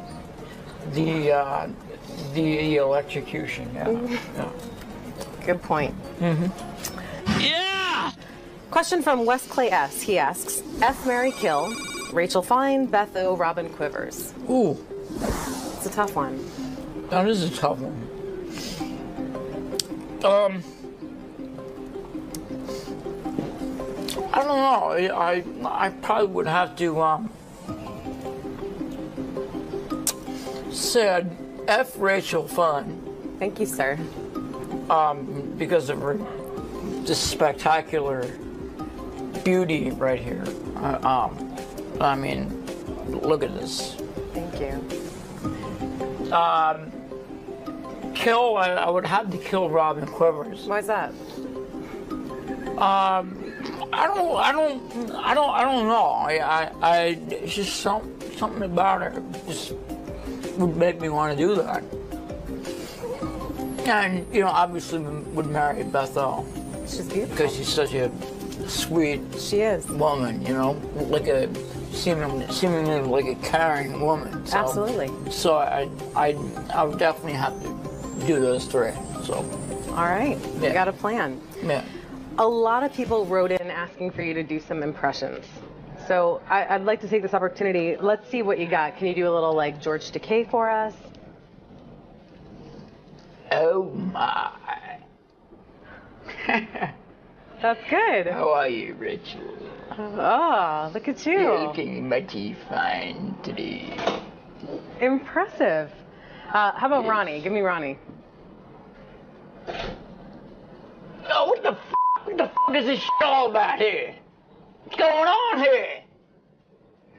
electrocution. Yeah. Yeah. Good point. Mm-hmm. Yeah. Question from Wes Clay S. He asks, F, Mary, Kill, Rachel Fine, Beth O, Robin Quivers. Ooh. It's a tough one. That is a tough one. I don't know. I probably would have to say F Rachel Fine. Thank you, sir. Because of her just spectacular beauty right here. I mean, look at this. Thank you. Kill, I would have to kill Robin Quivers. Why is that? I don't know. It's just something about her just would make me want to do that. And, you know, obviously would marry Beth O. She's beautiful. Because she's such a sweet woman, you know, like a seemingly like a caring woman. So, absolutely. So I would definitely have to do those three. So. All right. Yeah. You got a plan. Yeah. A lot of people wrote in asking for you to do some impressions. So I'd like to take this opportunity. Let's see what you got. Can you do a little like 𝗦𝗁𝗲𝗿𝗍 for us? Oh my. That's good. How are you, Rachel? Oh, look at you. You're looking mighty fine today. Impressive. How about Ronnie? Give me Ronnie. Oh, what the f is this shit all about here? What's going on here?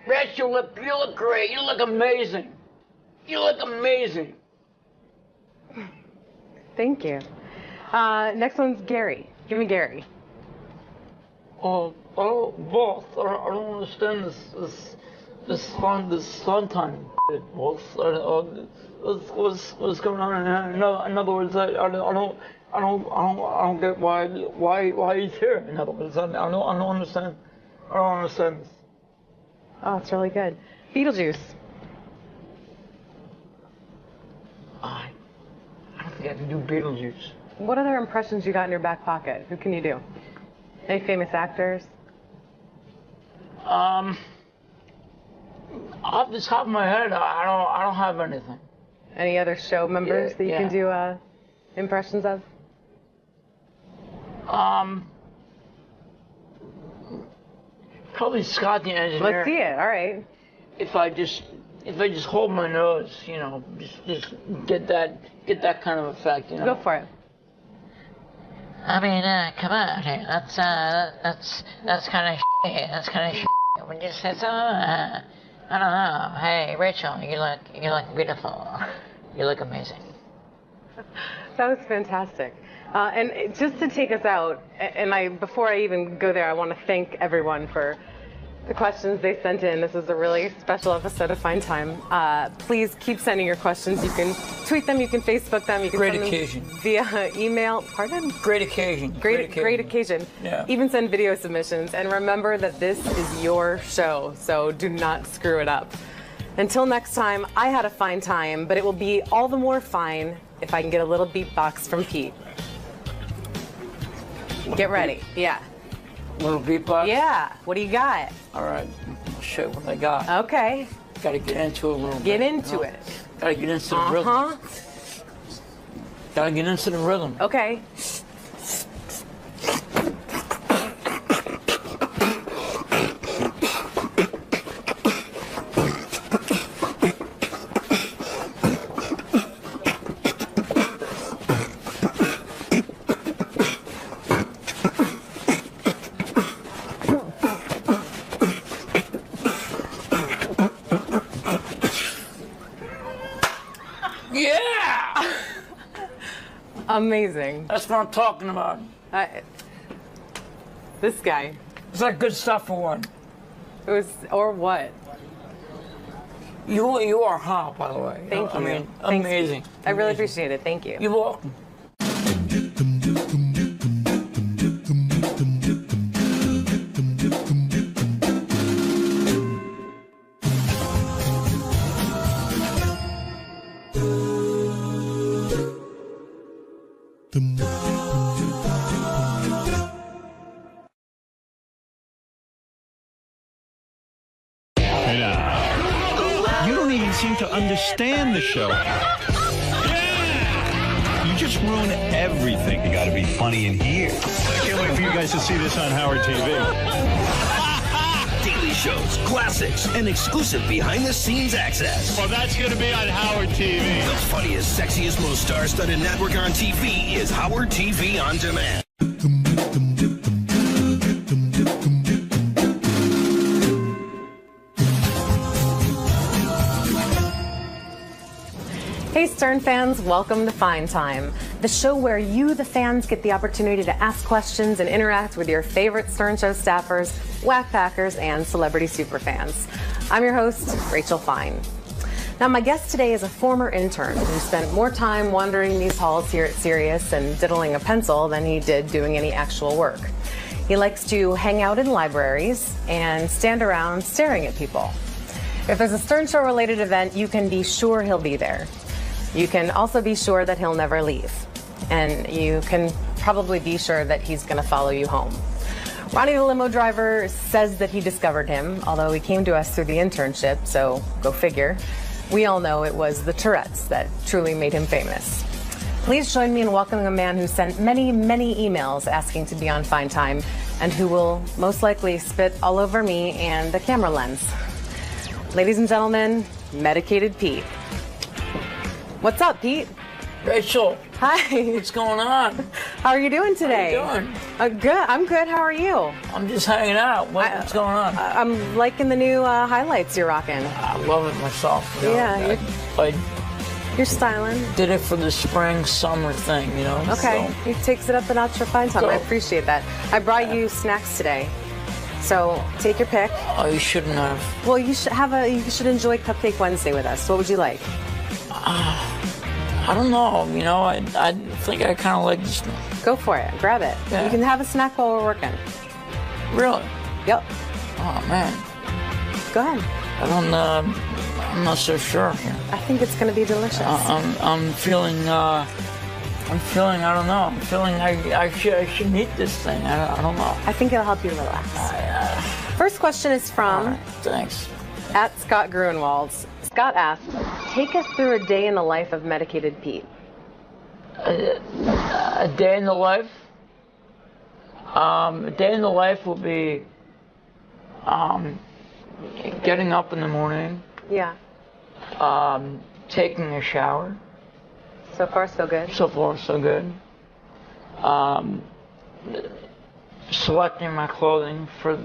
Rachel, you look great. You look amazing. You look amazing. Thank you. Next one's Gary. Give me Gary. Both. I don't understand this fun time. Both. What's going on? In other words, I don't get why he's here. In other words, I don't understand. I don't understand this. Oh, it's really good. Beetlejuice. I don't think I can do Beetlejuice. What other impressions you got in your back pocket? Who can you do? Any famous actors? Off the top of my head, I don't have anything. Any other show members that you can do impressions of? Probably Scott the engineer. Let's see it. All right. If I just hold my nose, you know, just get that kind of effect, you know. Go for it. I mean, come on, that's kind of shit. That's kind of shit. When you say so, I don't know. Hey, Rachel, you look beautiful. You look amazing. That was fantastic. And just to take us out, and before I even go there, I want to thank everyone for the questions they sent in. This is a really special episode of Fine Time. Please keep sending your questions. You can tweet them, you can Facebook them, you can Great send occasion. them via email. Pardon? Great occasion. Great occasion. Yeah. Even send video submissions. And remember that this is your show, so do not screw it up. Until next time, I had a fine time, but it will be all the more fine if I can get a little beatbox from Pete. Get ready. Yeah. Little beatbox? Yeah. What do you got? All right. I'll show you what I got. Okay. Got to get into it a little bit. Get into it. Got to get into the rhythm. Got to get into the rhythm. Okay. Amazing. That's what I'm talking about. This guy. It's like good stuff for one. It was, or what? You are hot, by the way. Thank you. I mean, Thanks. amazing. I really appreciate it. Thank you. You're welcome. You don't even seem to understand the show. You just ruin everything. You got to be funny in here. I can't wait for you guys to see this on Howard TV. Daily shows, classics, and exclusive behind-the-scenes access. Well, that's going to be on Howard TV. The funniest, sexiest, most star-studded network on TV is Howard TV On Demand. Hey Stern fans, welcome to Fine Time, the show where you, the fans, get the opportunity to ask questions and interact with your favorite Stern Show staffers, whackpackers, and celebrity superfans. I'm your host, Rachel Fine. Now, my guest today is a former intern who spent more time wandering these halls here at Sirius and diddling a pencil than he did doing any actual work. He likes to hang out in libraries and stand around staring at people. If there's a Stern Show related event, you can be sure he'll be there. You can also be sure that he'll never leave. And you can probably be sure that he's going to follow you home. Ronnie the limo driver says that he discovered him, although he came to us through the internship, so go figure. We all know it was the Tourette's that truly made him famous. Please join me in welcoming a man who sent many, many emails asking to be on Fine Time and who will most likely spit all over me and the camera lens. Ladies and gentlemen, Medicated Pete. What's up, Pete? Rachel. Hi. What's going on? How are you doing today? How you doing? Good. I'm good. How are you? I'm just hanging out. What's going on? I'm liking the new highlights you're rocking. I love it myself. You know? Yeah. You're styling. Did it for the spring, summer thing, you know? Okay. So. He takes it up a notch for Fine Time. So. I appreciate that. I brought you snacks today. So take your pick. Oh, you shouldn't have. Well, you should enjoy Cupcake Wednesday with us. What would you like? I don't know. You know, I think I kind of like this one. Go for it. Grab it. Yeah. You can have a snack while we're working. Really? Yep. Oh man. Go ahead. I'm not so sure here. I think it's going to be delicious. I'm feeling. I don't know. I'm feeling I should eat this thing. I don't know. I think it'll help you relax. First question is from. Right, thanks. At Scott Gruenwalds. Scott asks, take us through a day in the life of Medicated Pete. A day in the life? A day in the life will be getting up in the morning. Yeah. Taking a shower. So far, so good. So far, so good. Selecting my clothing for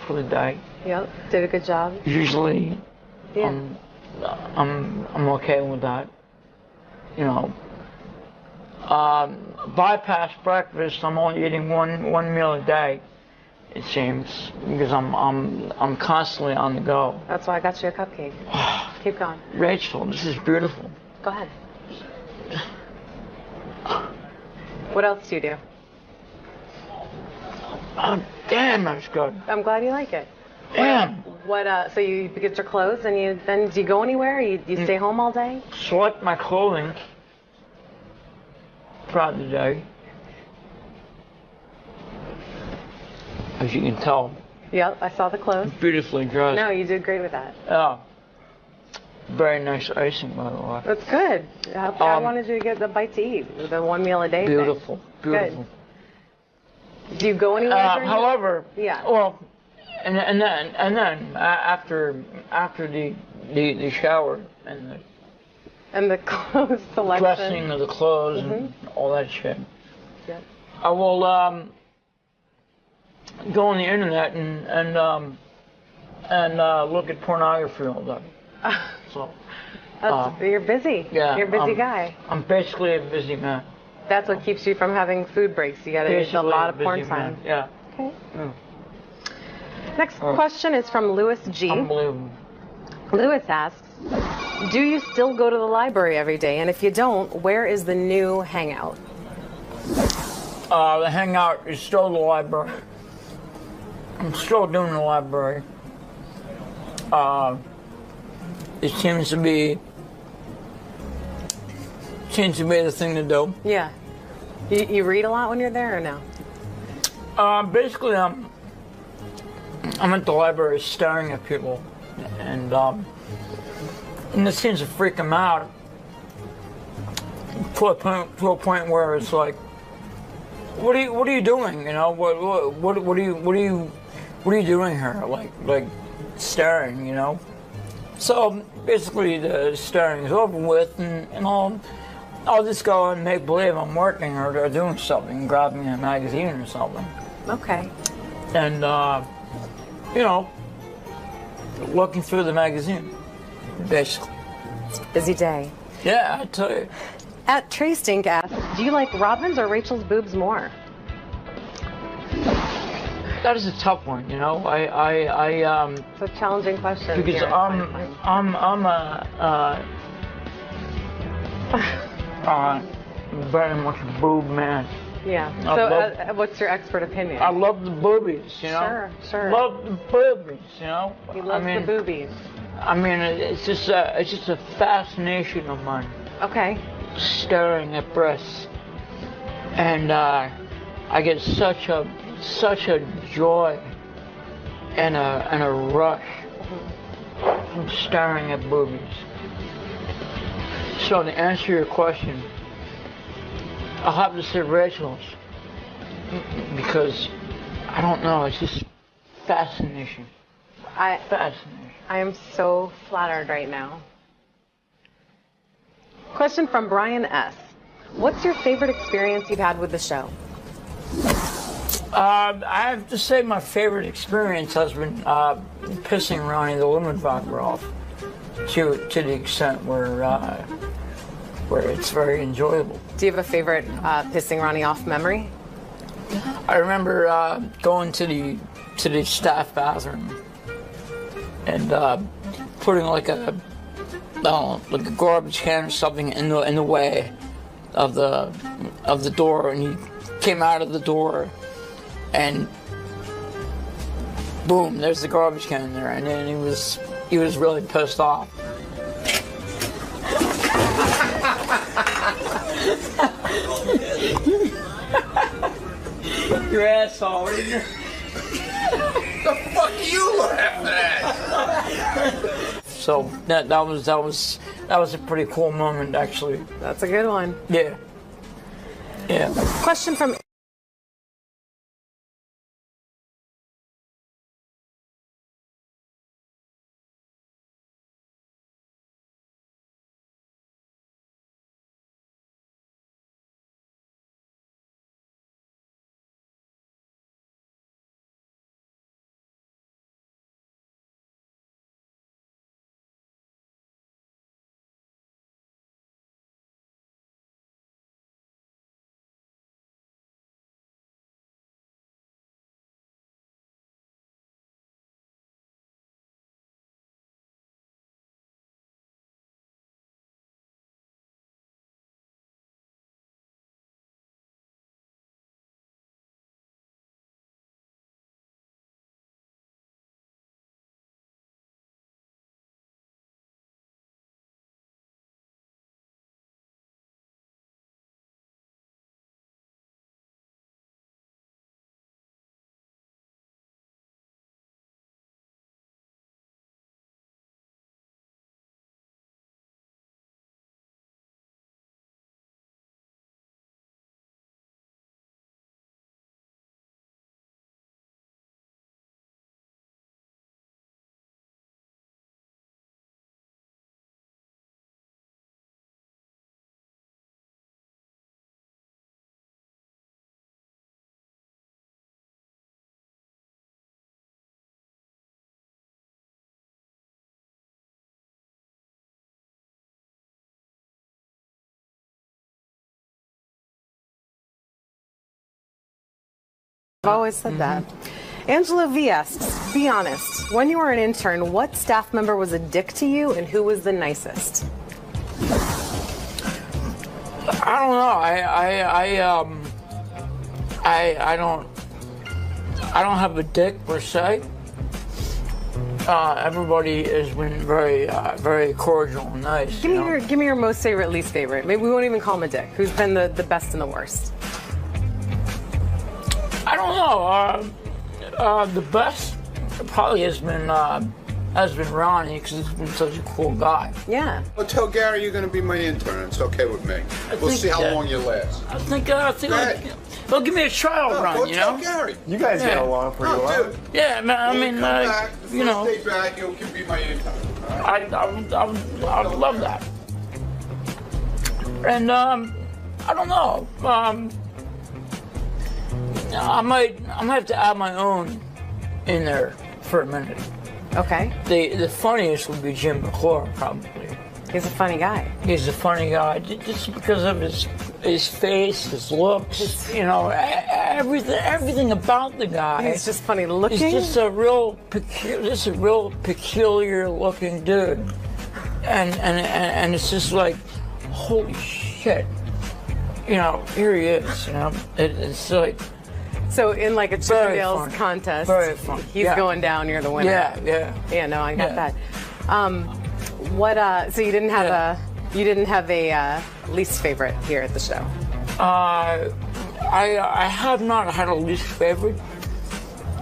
the day. Yep, did a good job. Usually, yeah. I'm okay with that. You know. Bypass breakfast. I'm only eating one meal a day. It seems, because I'm constantly on the go. That's why I got you a cupcake. Keep going. Rachel, this is beautiful. Go ahead. What else do you do? Oh, damn, that's good. I'm glad you like it. Damn. What? So you get your clothes and then do you go anywhere? You stay home all day? Select my clothing throughout the day. As you can tell. Yep, I saw the clothes. Beautifully dressed. No, you did great with that. Oh. Very nice icing, by the way. That's good. I wanted you to get the bite to eat, the one meal a day beautiful, thing. Beautiful. Good. Do you go anywhere? However, yeah. Well, and then after the shower and the clothes selection, dressing of the clothes and all that shit. Yeah. I will go on the internet and look at pornography all day. So you're busy. Yeah, you're a busy guy. I'm basically a busy man. That's what keeps you from having food breaks. You got to use a lot of porn time. Yeah. Okay. Next question is from Louis G. Unbelievable. Louis asks, do you still go to the library every day? And if you don't, where is the new hangout? The hangout is still the library. I'm still doing the library. It seems to be the thing to do. Yeah. You read a lot when you're there or no? Basically, I'm at the library staring at people, and it seems to freak them out to a point where it's like, what are you doing? You know, what are you doing here? Like staring, you know. So basically, the staring is over with, and I'll just go and make believe I'm working or doing something, grab me a magazine or something. Okay. And you know, looking through the magazine, basically. It's a busy day. Yeah, I tell you. At Trey Stink asks, do you like Robin's or Rachel's boobs more? That is a tough one, you know. It's a challenging question. Because here. I'm very much a boob man. Yeah. So what's your expert opinion? I love the boobies, you know. Sure. Love the boobies, you know. He loves the boobies. I mean, it's just a fascination of mine. Okay. Staring at breasts, and I get such a joy and a rush from staring at boobies. So to answer your question, I'll have to say Rachel's, because I don't know, it's just fascination. Fascinating. I am so flattered right now. Question from Brian S. What's your favorite experience you've had with the show? I have to say my favorite experience has been pissing Ronnie the 𝗦𝗵cie𝗄𝗿𝗱 off to the extent where it's very enjoyable. Do you have a favorite pissing Ronnie off memory? I remember going to the staff bathroom and putting like a garbage can or something in the way of the door, and he came out of the door, and boom, there's the garbage can there, and then he was really pissed off. Your asshole. What the fuck are you laughing at? So that was a pretty cool moment, actually. That's a good one. Yeah. Question from I've always said that. Angela V asks, be honest, when you were an intern, what staff member was a dick to you and who was the nicest? I don't know. I don't have a dick per se. Everybody has been very cordial and nice. Give me your most favorite, least favorite. Maybe we won't even call him a dick. Who's been the best and the worst? I don't know. The best probably has been Ronnie, because he's been such a cool guy. Yeah. Well, tell Gary you're going to be my intern. It's okay with me. We'll see how long you last. I think they'll give me a trial run, you know? Gary. You guys get along pretty well. Dude. Yeah, man, I mean, you know. Stay back, you can be my intern. I would love that. And, I don't know. I might have to add my own in there for a minute. Okay. The funniest would be Jim McClure, probably. He's a funny guy. He's a funny guy, just because of his face, his looks, you know, everything about the guy. He's just funny looking. He's just a real peculiar looking dude, and it's just like, holy shit, you know, here he is, you know, it's like. So in like a Chippendales contest, he's going down, you're the winner. Yeah, no, I got that. So you didn't have a least favorite here at the show? I have not had a least favorite.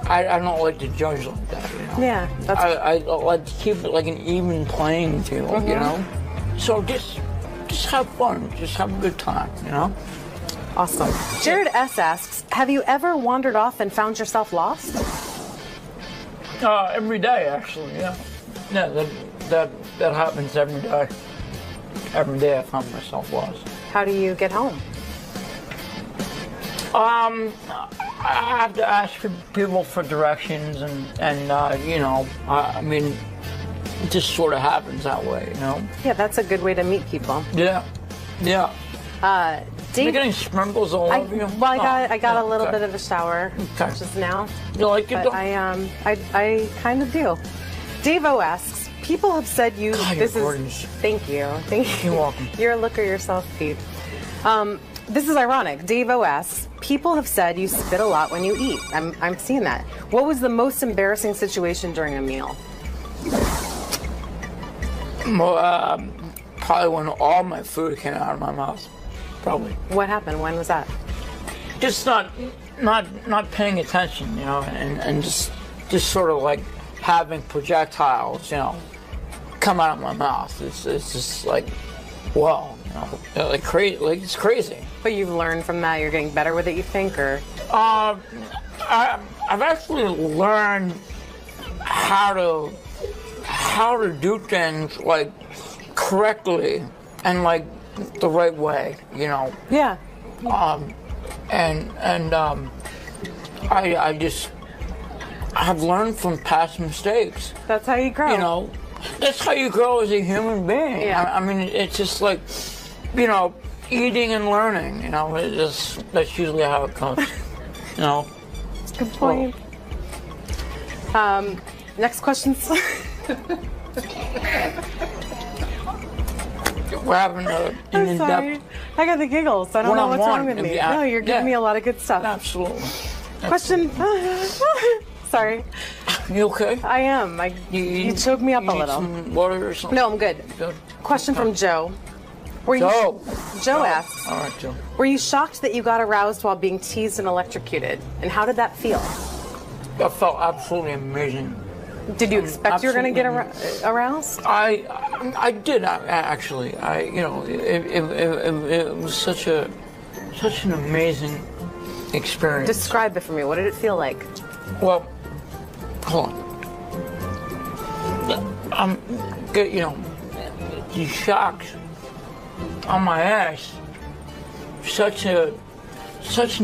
I don't like to judge like that, you know. Yeah, that's. I like to keep it like an even playing field, you know. So just have fun, just have a good time, you know. Awesome. Jared S asks, have you ever wandered off and found yourself lost? Every day, actually, yeah. Yeah, that happens every day. Every day I find myself lost. How do you get home? I have to ask people for directions, and you know, I mean, it just sort of happens that way, you know? Yeah, that's a good way to meet people. Yeah. Dave, you're getting sprinkles all over you? Well, I got a little bit of a shower just now. You like it? But I kind of do. Dave O asks, people have said you. God, this you're is. gorgeous. Thank you. You're welcome. You're a looker yourself, Pete. This is ironic. Dave O asks, people have said you spit a lot when you eat. I'm seeing that. What was the most embarrassing situation during a meal? Well, probably when all my food came out of my mouth. Probably. What happened? When was that? Just not paying attention, you know, and just sort of like having projectiles, you know, come out of my mouth. It's just like, whoa, you know, like crazy, like it's crazy. But you've learned from that. You're getting better with it, you think, or? I've actually learned how to do things like correctly and like the right way, you know. Yeah. I've learned from past mistakes. That's how you grow. You know, that's how you grow as a human being. Yeah. I mean, it's just like, you know, eating and learning. You know, that's usually how it goes. You know. Good point. Next question. We're having I'm sorry. I got the giggles. I don't know what's wrong with me. No, you're giving me a lot of good stuff. Absolutely. Question. Sorry. You okay? I am. You choked me up a little. Some water or something? No, I'm good. Question from Joe. Joe asks. All right, Joe. Were you shocked that you got aroused while being teased and electrocuted? And how did that feel? That felt absolutely amazing. Did you expect you were going to get aroused? I did actually. It was such an amazing experience. Describe it for me. What did it feel like? Well, hold on. I'm good. You know, the shock on my ass. Such an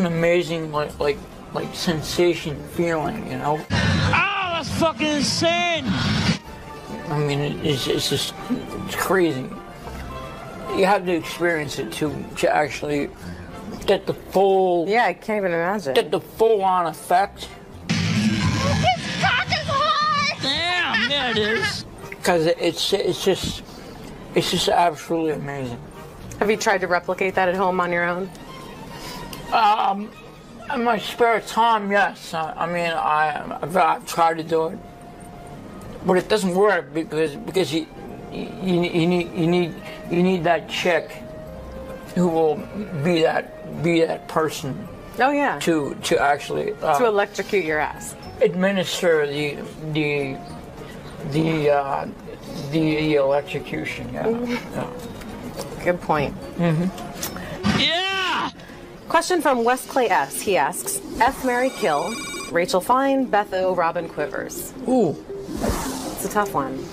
amazing like sensation feeling. You know. That's fucking insane. I mean, it's crazy. You have to experience it to actually get the full... Yeah, I can't even imagine. Get the full-on effect. His cock is hard! Damn, yeah, it is. Because it's just absolutely amazing. Have you tried to replicate that at home on your own? In my spare time, yes. I've tried to do it, but it doesn't work because you need that chick who will be that person. Oh yeah. To actually to electrocute your ass. Administer the electrocution. Yeah. Yeah. Good point. Mm-hmm. Yeah! Question from 𝗦𝗁𝗲𝗍. He asks, F, Marry, Kill, Rachel Fine, Beth O, Robin Quivers. Ooh. It's a tough one.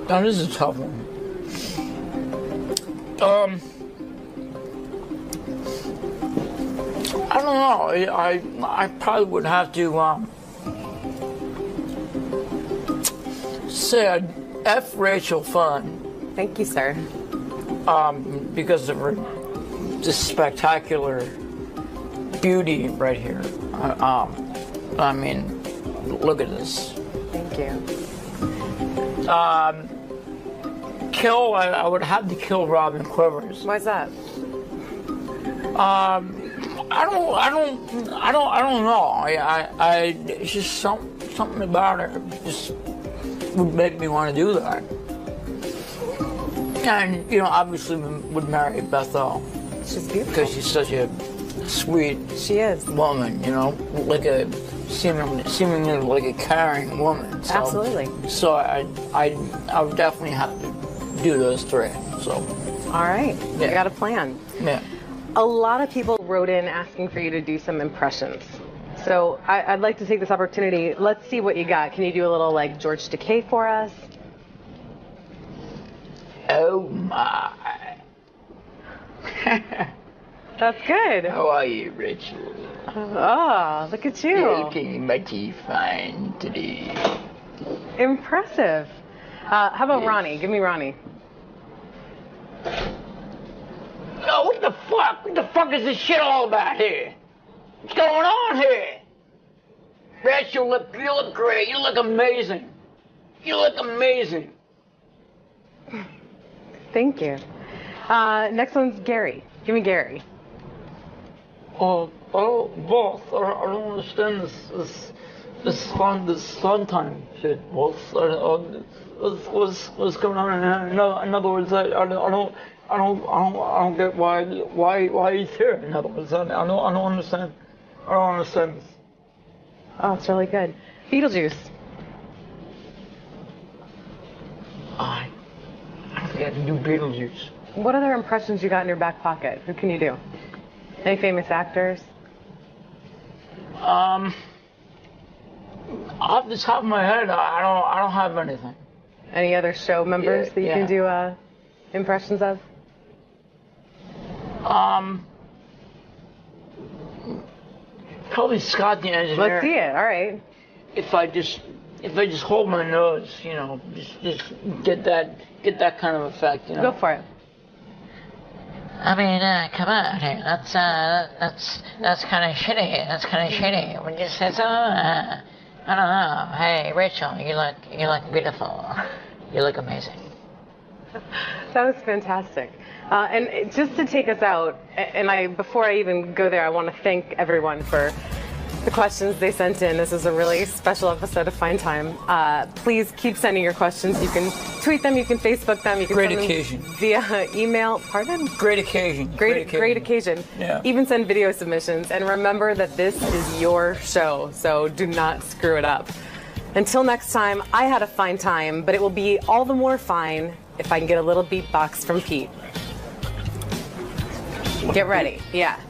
That is a tough one. I don't know. I probably would have to say F Rachel Fine. Thank you, sir. Because of her just spectacular beauty right here. I mean, look at this. Thank you. Kill, I would have to kill Robin Quivers. Why's that? I don't know. It's just something about her just would make me want to do that. And, obviously would marry Beth O. She's beautiful. Because she's such a sweet woman, like a seemingly like a caring woman. So, absolutely. So I would definitely have to do those three. So. All right. Yeah. I got a plan. Yeah. A lot of people wrote in asking for you to do some impressions. So I'd like to take this opportunity. Let's see what you got. Can you do a little like George Takei for us? Oh my. That's good. How are you, Rachel? Oh, look at you. You're looking mighty fine today. Impressive. How about Ronnie? Give me Ronnie. Oh, what the fuck? What the fuck is this shit all about here? What's going on here? Rachel, you look great. You look amazing. You look amazing. Thank you. Next one's Gary. Give me Gary. Oh, boss. I don't understand this fun time shit, boss. What's going on? In other words, I don't get why he's here. In other words, I don't understand. I don't understand this. Oh, it's really good. Beetlejuice. I don't think I can do Beetlejuice. What other impressions you got in your back pocket? Who can you do? Any famous actors? Off the top of my head, I don't have anything. Any other show members that you can do impressions of? Probably Scott the engineer. Let's see it. All right. If I just hold my nose, just get that kind of effect, Go for it. I mean, come on, that's kind of shitty. That's kind of shitty. When you say so, I don't know. Hey, Rachel, you look beautiful. You look amazing. That was fantastic. And just to take us out, and before I even go there, I want to thank everyone for the questions they sent in. This is a really special episode of Fine Time. Please keep sending your questions. You can tweet them, you can Facebook them, you can Great send occasion. them via email. Pardon? Great occasion. Great occasion. Yeah. Even send video submissions. And remember that this is your show, so do not screw it up. Until next time, I had a fine time, but it will be all the more fine if I can get a little beatbox from Pete. Get ready. Yeah.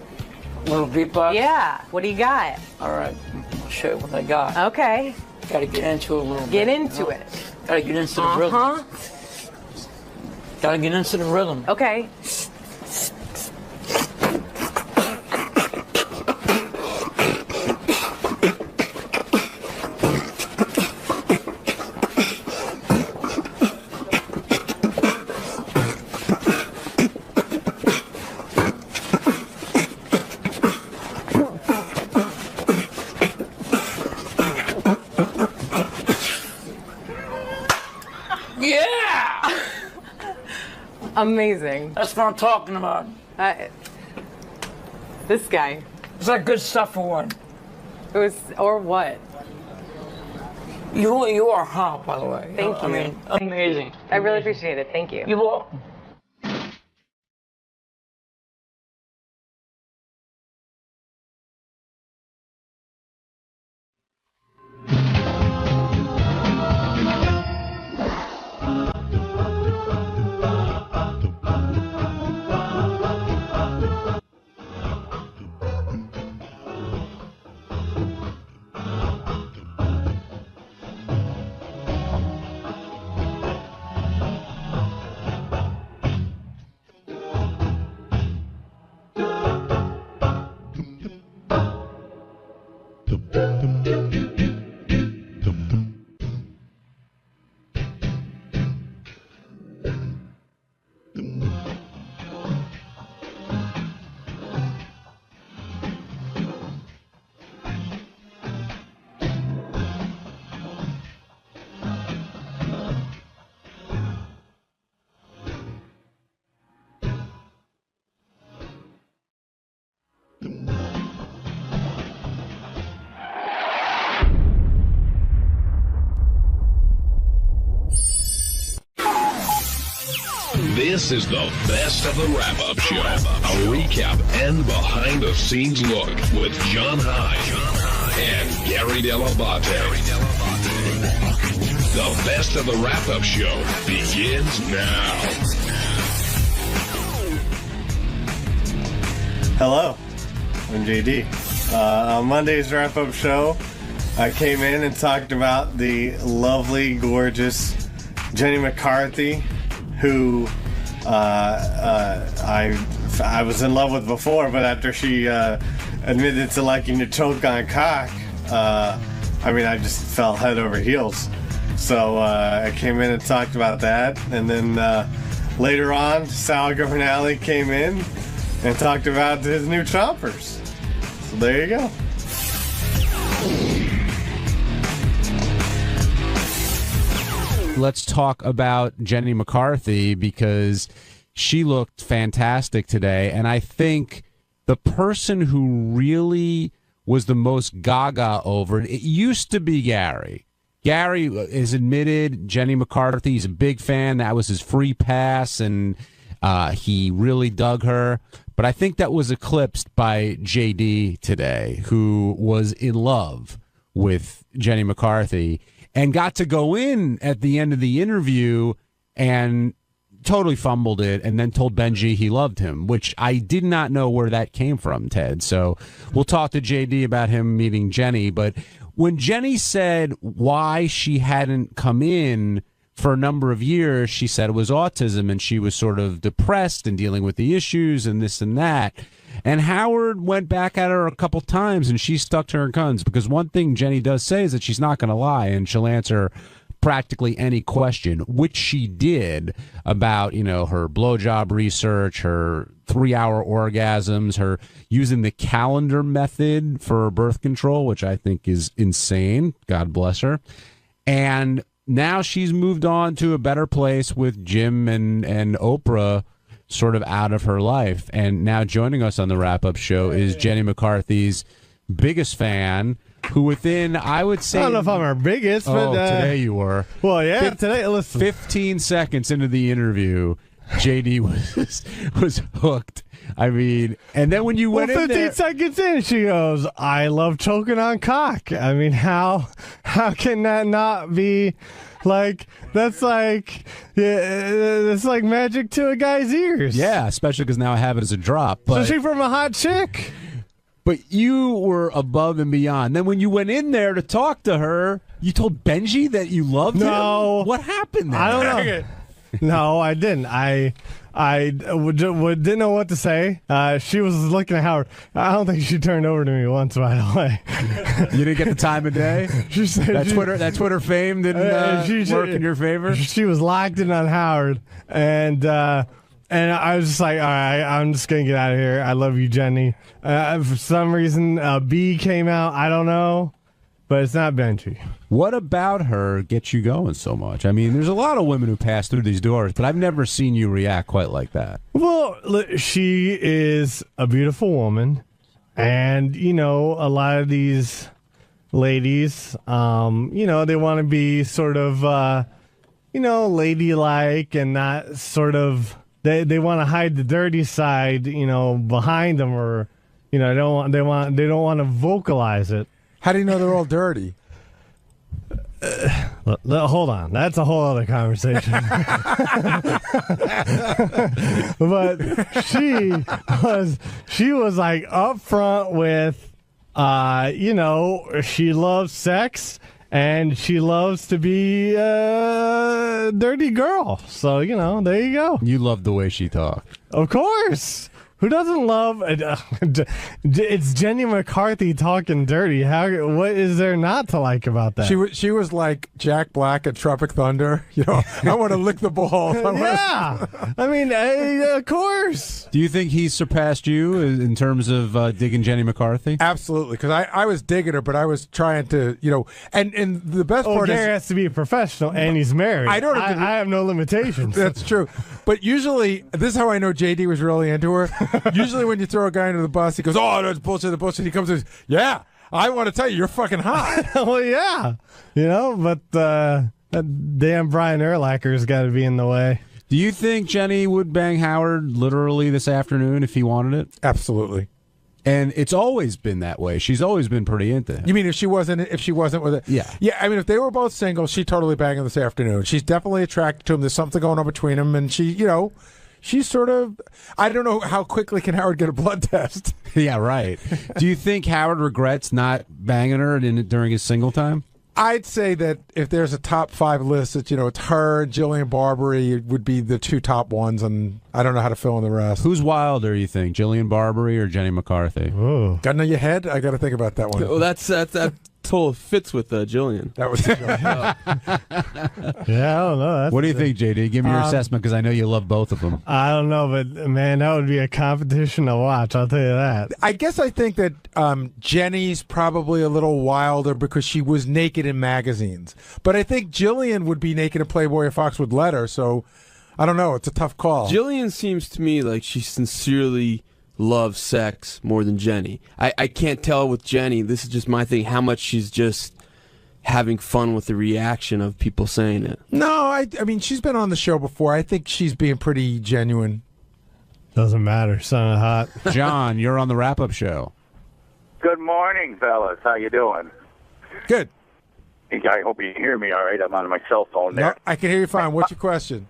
Little beatbox? Yeah. What do you got? All right. I'll show you what I got. Okay. Gotta get into it a little bit. Get into it. Gotta get into the rhythm. Gotta get into the rhythm. Okay. Yeah! Amazing. That's what I'm talking about. This guy. It's like good stuff for one. It was, or what? You are hot, by the way. Thank you. I mean, amazing. I really appreciate it. Thank you. You're welcome. This is the best of the wrap-up show. A recap and behind-the-scenes look with John High and Gary Dell'Abate. The best of the wrap-up show begins now. Hello, I'm JD. On Monday's wrap-up show, I came in and talked about the lovely, gorgeous Jenny McCarthy, who I was in love with before, but after she admitted to liking to choke on cock, I just fell head over heels. So I came in and talked about that, and then later on, Sal Governale came in and talked about his new chompers. So there you go. Let's talk about Jenny McCarthy, because she looked fantastic today. And I think the person who really was the most gaga over it used to be Gary. Gary is admitted Jenny McCarthy's a big fan. That was his free pass, and he really dug her. But I think that was eclipsed by JD today, who was in love with Jenny McCarthy and got to go in at the end of the interview and totally fumbled it, and then told Benji he loved him, which I did not know where that came from, Ted. So we'll talk to JD about him meeting Jenny. But when Jenny said why she hadn't come in for a number of years, she said it was autism, and she was sort of depressed and dealing with the issues and this and that. And Howard went back at her a couple times, and she stuck to her guns, because one thing Jenny does say is that she's not going to lie, and she'll answer practically any question, which she did about, her blowjob research, her 3-hour orgasms, her using the calendar method for birth control, which I think is insane. God bless her. And now she's moved on to a better place with Jim and Oprah sort of out of her life. And now joining us on the wrap-up show is Jenny McCarthy's biggest fan, who within, I would say... I don't know if I'm her biggest, but... today you were. Well, yeah, today, listen. 15 seconds into the interview, JD was hooked. I mean, and then when you went in 15 there... seconds in, she goes, I love choking on cock. I mean, how can that not be... that's like magic to a guy's ears. Yeah, especially because now I have it as a drop. But, especially from a hot chick. But you were above and beyond. Then when you went in there to talk to her, you told Benji that you loved him? What happened there? I don't know. No, I didn't. I didn't know what to say. She was looking at Howard. I don't think she turned over to me once, by the way. You didn't get the time of day? She said that Twitter fame didn't work in your favor? She was locked in on Howard, and I was just like, all right, I'm just going to get out of here. I love you, Jenny. For some reason, B came out. I don't know. but it's not Benji. What about her gets you going so much? I mean, there's a lot of women who pass through these doors, but I've never seen you react quite like that. Well, she is a beautiful woman, and, you know, a lot of these ladies, you know, they want to be sort of, you know, ladylike and not sort of, they want to hide the dirty side, you know, behind them, or, you know, they don't want to vocalize it. How do you know they're all dirty? Hold on, that's a whole other conversation. But she was like up front with, you know, she loves sex and she loves to be a dirty girl. So, you know, there you go. You love the way she talked. Of course. Who doesn't love it's Jenny McCarthy talking dirty? What is there not to like about that? She was like Jack Black at Tropic Thunder. You know, I want to lick the balls. Yeah, I mean, of course. Do you think he's surpassed you in terms of digging Jenny McCarthy? Absolutely, because I was digging her, but I was trying to, you know, and the best part Gary is has to be a professional, and he's married. I don't. I have no limitations. That's true, but usually this is how I know JD was really into her. Usually when you throw a guy under the bus, he goes, "Oh, that's bullshit, the bullshit." He comes and says, "Yeah, I want to tell you, you're fucking hot." Well, yeah, you know, but that damn Brian Urlacher's got to be in the way. Do you think Jenny would bang Howard literally this afternoon if he wanted it? Absolutely. And it's always been that way. She's always been pretty into him. You mean if she wasn't with it? Yeah. Yeah, I mean, if they were both single, she'd totally bang him this afternoon. She's definitely attracted to him. There's something going on between them, and she, you know, she's sort of, I don't know how quickly can Howard get a blood test. Yeah, right. Do you think Howard regrets not banging her during his single time? I'd say that if there's a top 5 list, that, you know, it's her, Jillian Barbary would be the 2 top ones, and I don't know how to fill in the rest. Who's wilder, you think, Jillian Barbary or Jenny McCarthy? Ooh. Got to know your head? I got to think about that one. Well, that totally fits with Jillian. That was Yeah, I don't know. What do you think, JD? Give me your assessment, because I know you love both of them. I don't know, but, man, that would be a competition to watch, I'll tell you that. I guess I think that Jenny's probably a little wilder because she was naked in magazines. But I think Jillian would be naked in Playboy if Fox would let her, so I don't know. It's a tough call. Jillian seems to me like she sincerely loves sex more than Jenny. I can't tell with Jenny, this is just my thing, how much she's just having fun with the reaction of people saying it. No, I mean, she's been on the show before. I think she's being pretty genuine. Doesn't matter. Sounded hot. John, you're on the wrap-up show. Good morning, fellas. How you doing? Good. I hope you hear me all right. I'm on my cell phone there. No, I can hear you fine. What's your question?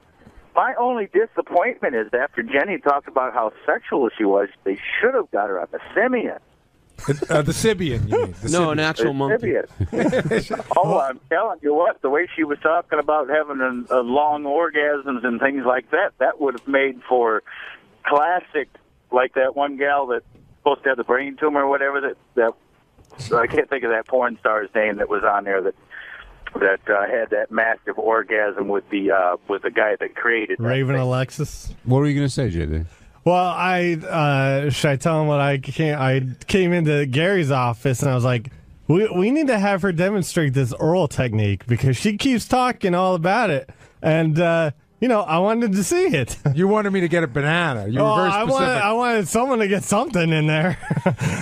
My only disappointment is after Jenny talked about how sexual she was, they should have got her on the Simeon. The Sibian, you mean? No, an actual monkey. Oh, I'm telling you what, the way she was talking about having a long orgasms and things like that, that would have made for classic, like that one gal that's supposed to have the brain tumor or whatever, that I can't think of that porn star's name that was on there that had that massive orgasm with the guy that created Raven that Alexis. What were you going to say, JD? Well, should I tell him what I came into Gary's office and I was like, we need to have her demonstrate this oral technique because she keeps talking all about it. And, you know, I wanted to see it. You wanted me to get a banana. You were very specific. I wanted someone to get something in there.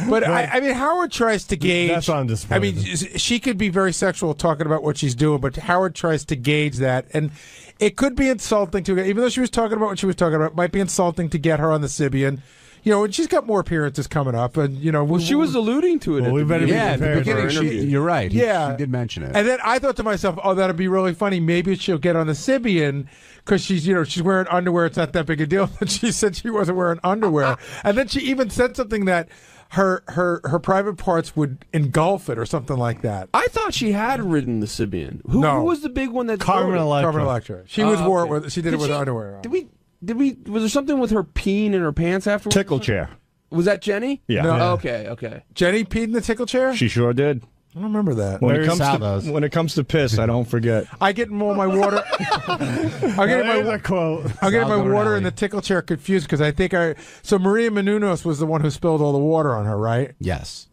But, I mean, Howard tries to gauge. That's what I'm disappointed. I mean, she could be very sexual talking about what she's doing, but Howard tries to gauge that. And it could be insulting to her. Even though she was talking about what she was talking about, it might be insulting to get her on the Sibian. You know, and she's got more appearances coming up, and you know. Well, she was alluding to it. Well, we better be at the prepared. beginning. You're right. Yeah, she did mention it. And then I thought to myself, "Oh, that'd be really funny. Maybe she'll get on the Sibian because she's wearing underwear. It's not that big a deal." But she said she wasn't wearing underwear, and then she even said something that her private parts would engulf it or something like that. I thought she had ridden the Sibian. Who was the big one that? Carmen Electra. She wore it with. She did it with underwear on. Was there something with her peeing in her pants afterwards? Tickle chair. Was that Jenny? Yeah. No. Oh, okay. Jenny peed in the tickle chair? She sure did. I don't remember that. When it comes to piss, I don't forget. I get all my water. I'm getting my water in the tickle chair confused because I think so Maria Menounos was the one who spilled all the water on her, right? Yes.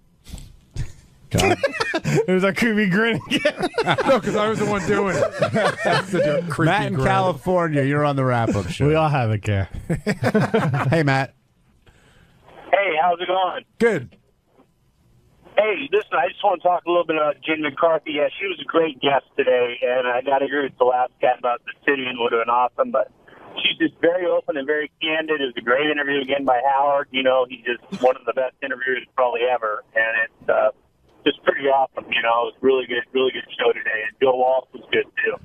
There's a creepy grin again. No, because I was the one doing it. That's the creepy Matt in grin. California, you're on the wrap-up show. We all have it, Care. Hey, Matt. Hey, how's it going? Good. Hey, listen, I just want to talk a little bit about Jen McCarthy. Yeah, she was a great guest today, and I got to agree with the last cat about the city and would have been awesome, but she's just very open and very candid. It was a great interview again by Howard. You know, he's just one of the best interviewers probably ever, and it's just pretty awesome. You know, it was really good show today, and Bill Walsh was good, too.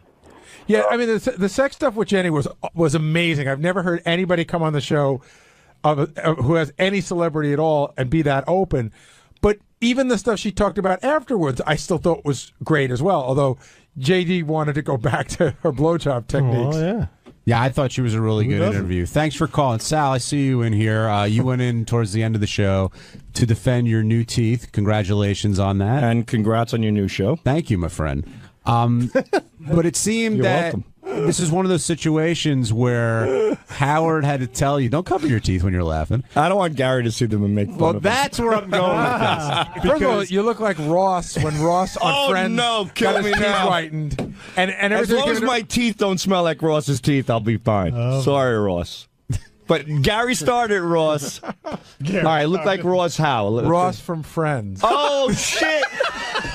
Yeah, I mean, the sex stuff with Jenny was amazing. I've never heard anybody come on the show who has any celebrity at all and be that open. But even the stuff she talked about afterwards, I still thought was great as well. Although JD wanted to go back to her blowjob techniques. Oh, yeah. Yeah, I thought she was a really good interview. Thanks for calling. Sal, I see you in here. You went in towards the end of the show to defend your new teeth. Congratulations on that. And congrats on your new show. Thank you, my friend. But it seemed that this is one of those situations where Howard had to tell you, don't cover your teeth when you're laughing. I don't want Gary to see them and make fun of them. That's where I'm going with this. First of all, you look like Ross when Ross on Friends got his teeth whitened. And as long as my teeth don't smell like Ross's teeth, I'll be fine. Sorry, Ross. But Gary started Ross. All right, look like Ross how? Ross from Friends. Oh, shit.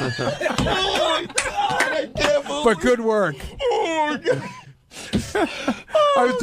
Oh, my God. I can't believe But good work. Oh, my God. I was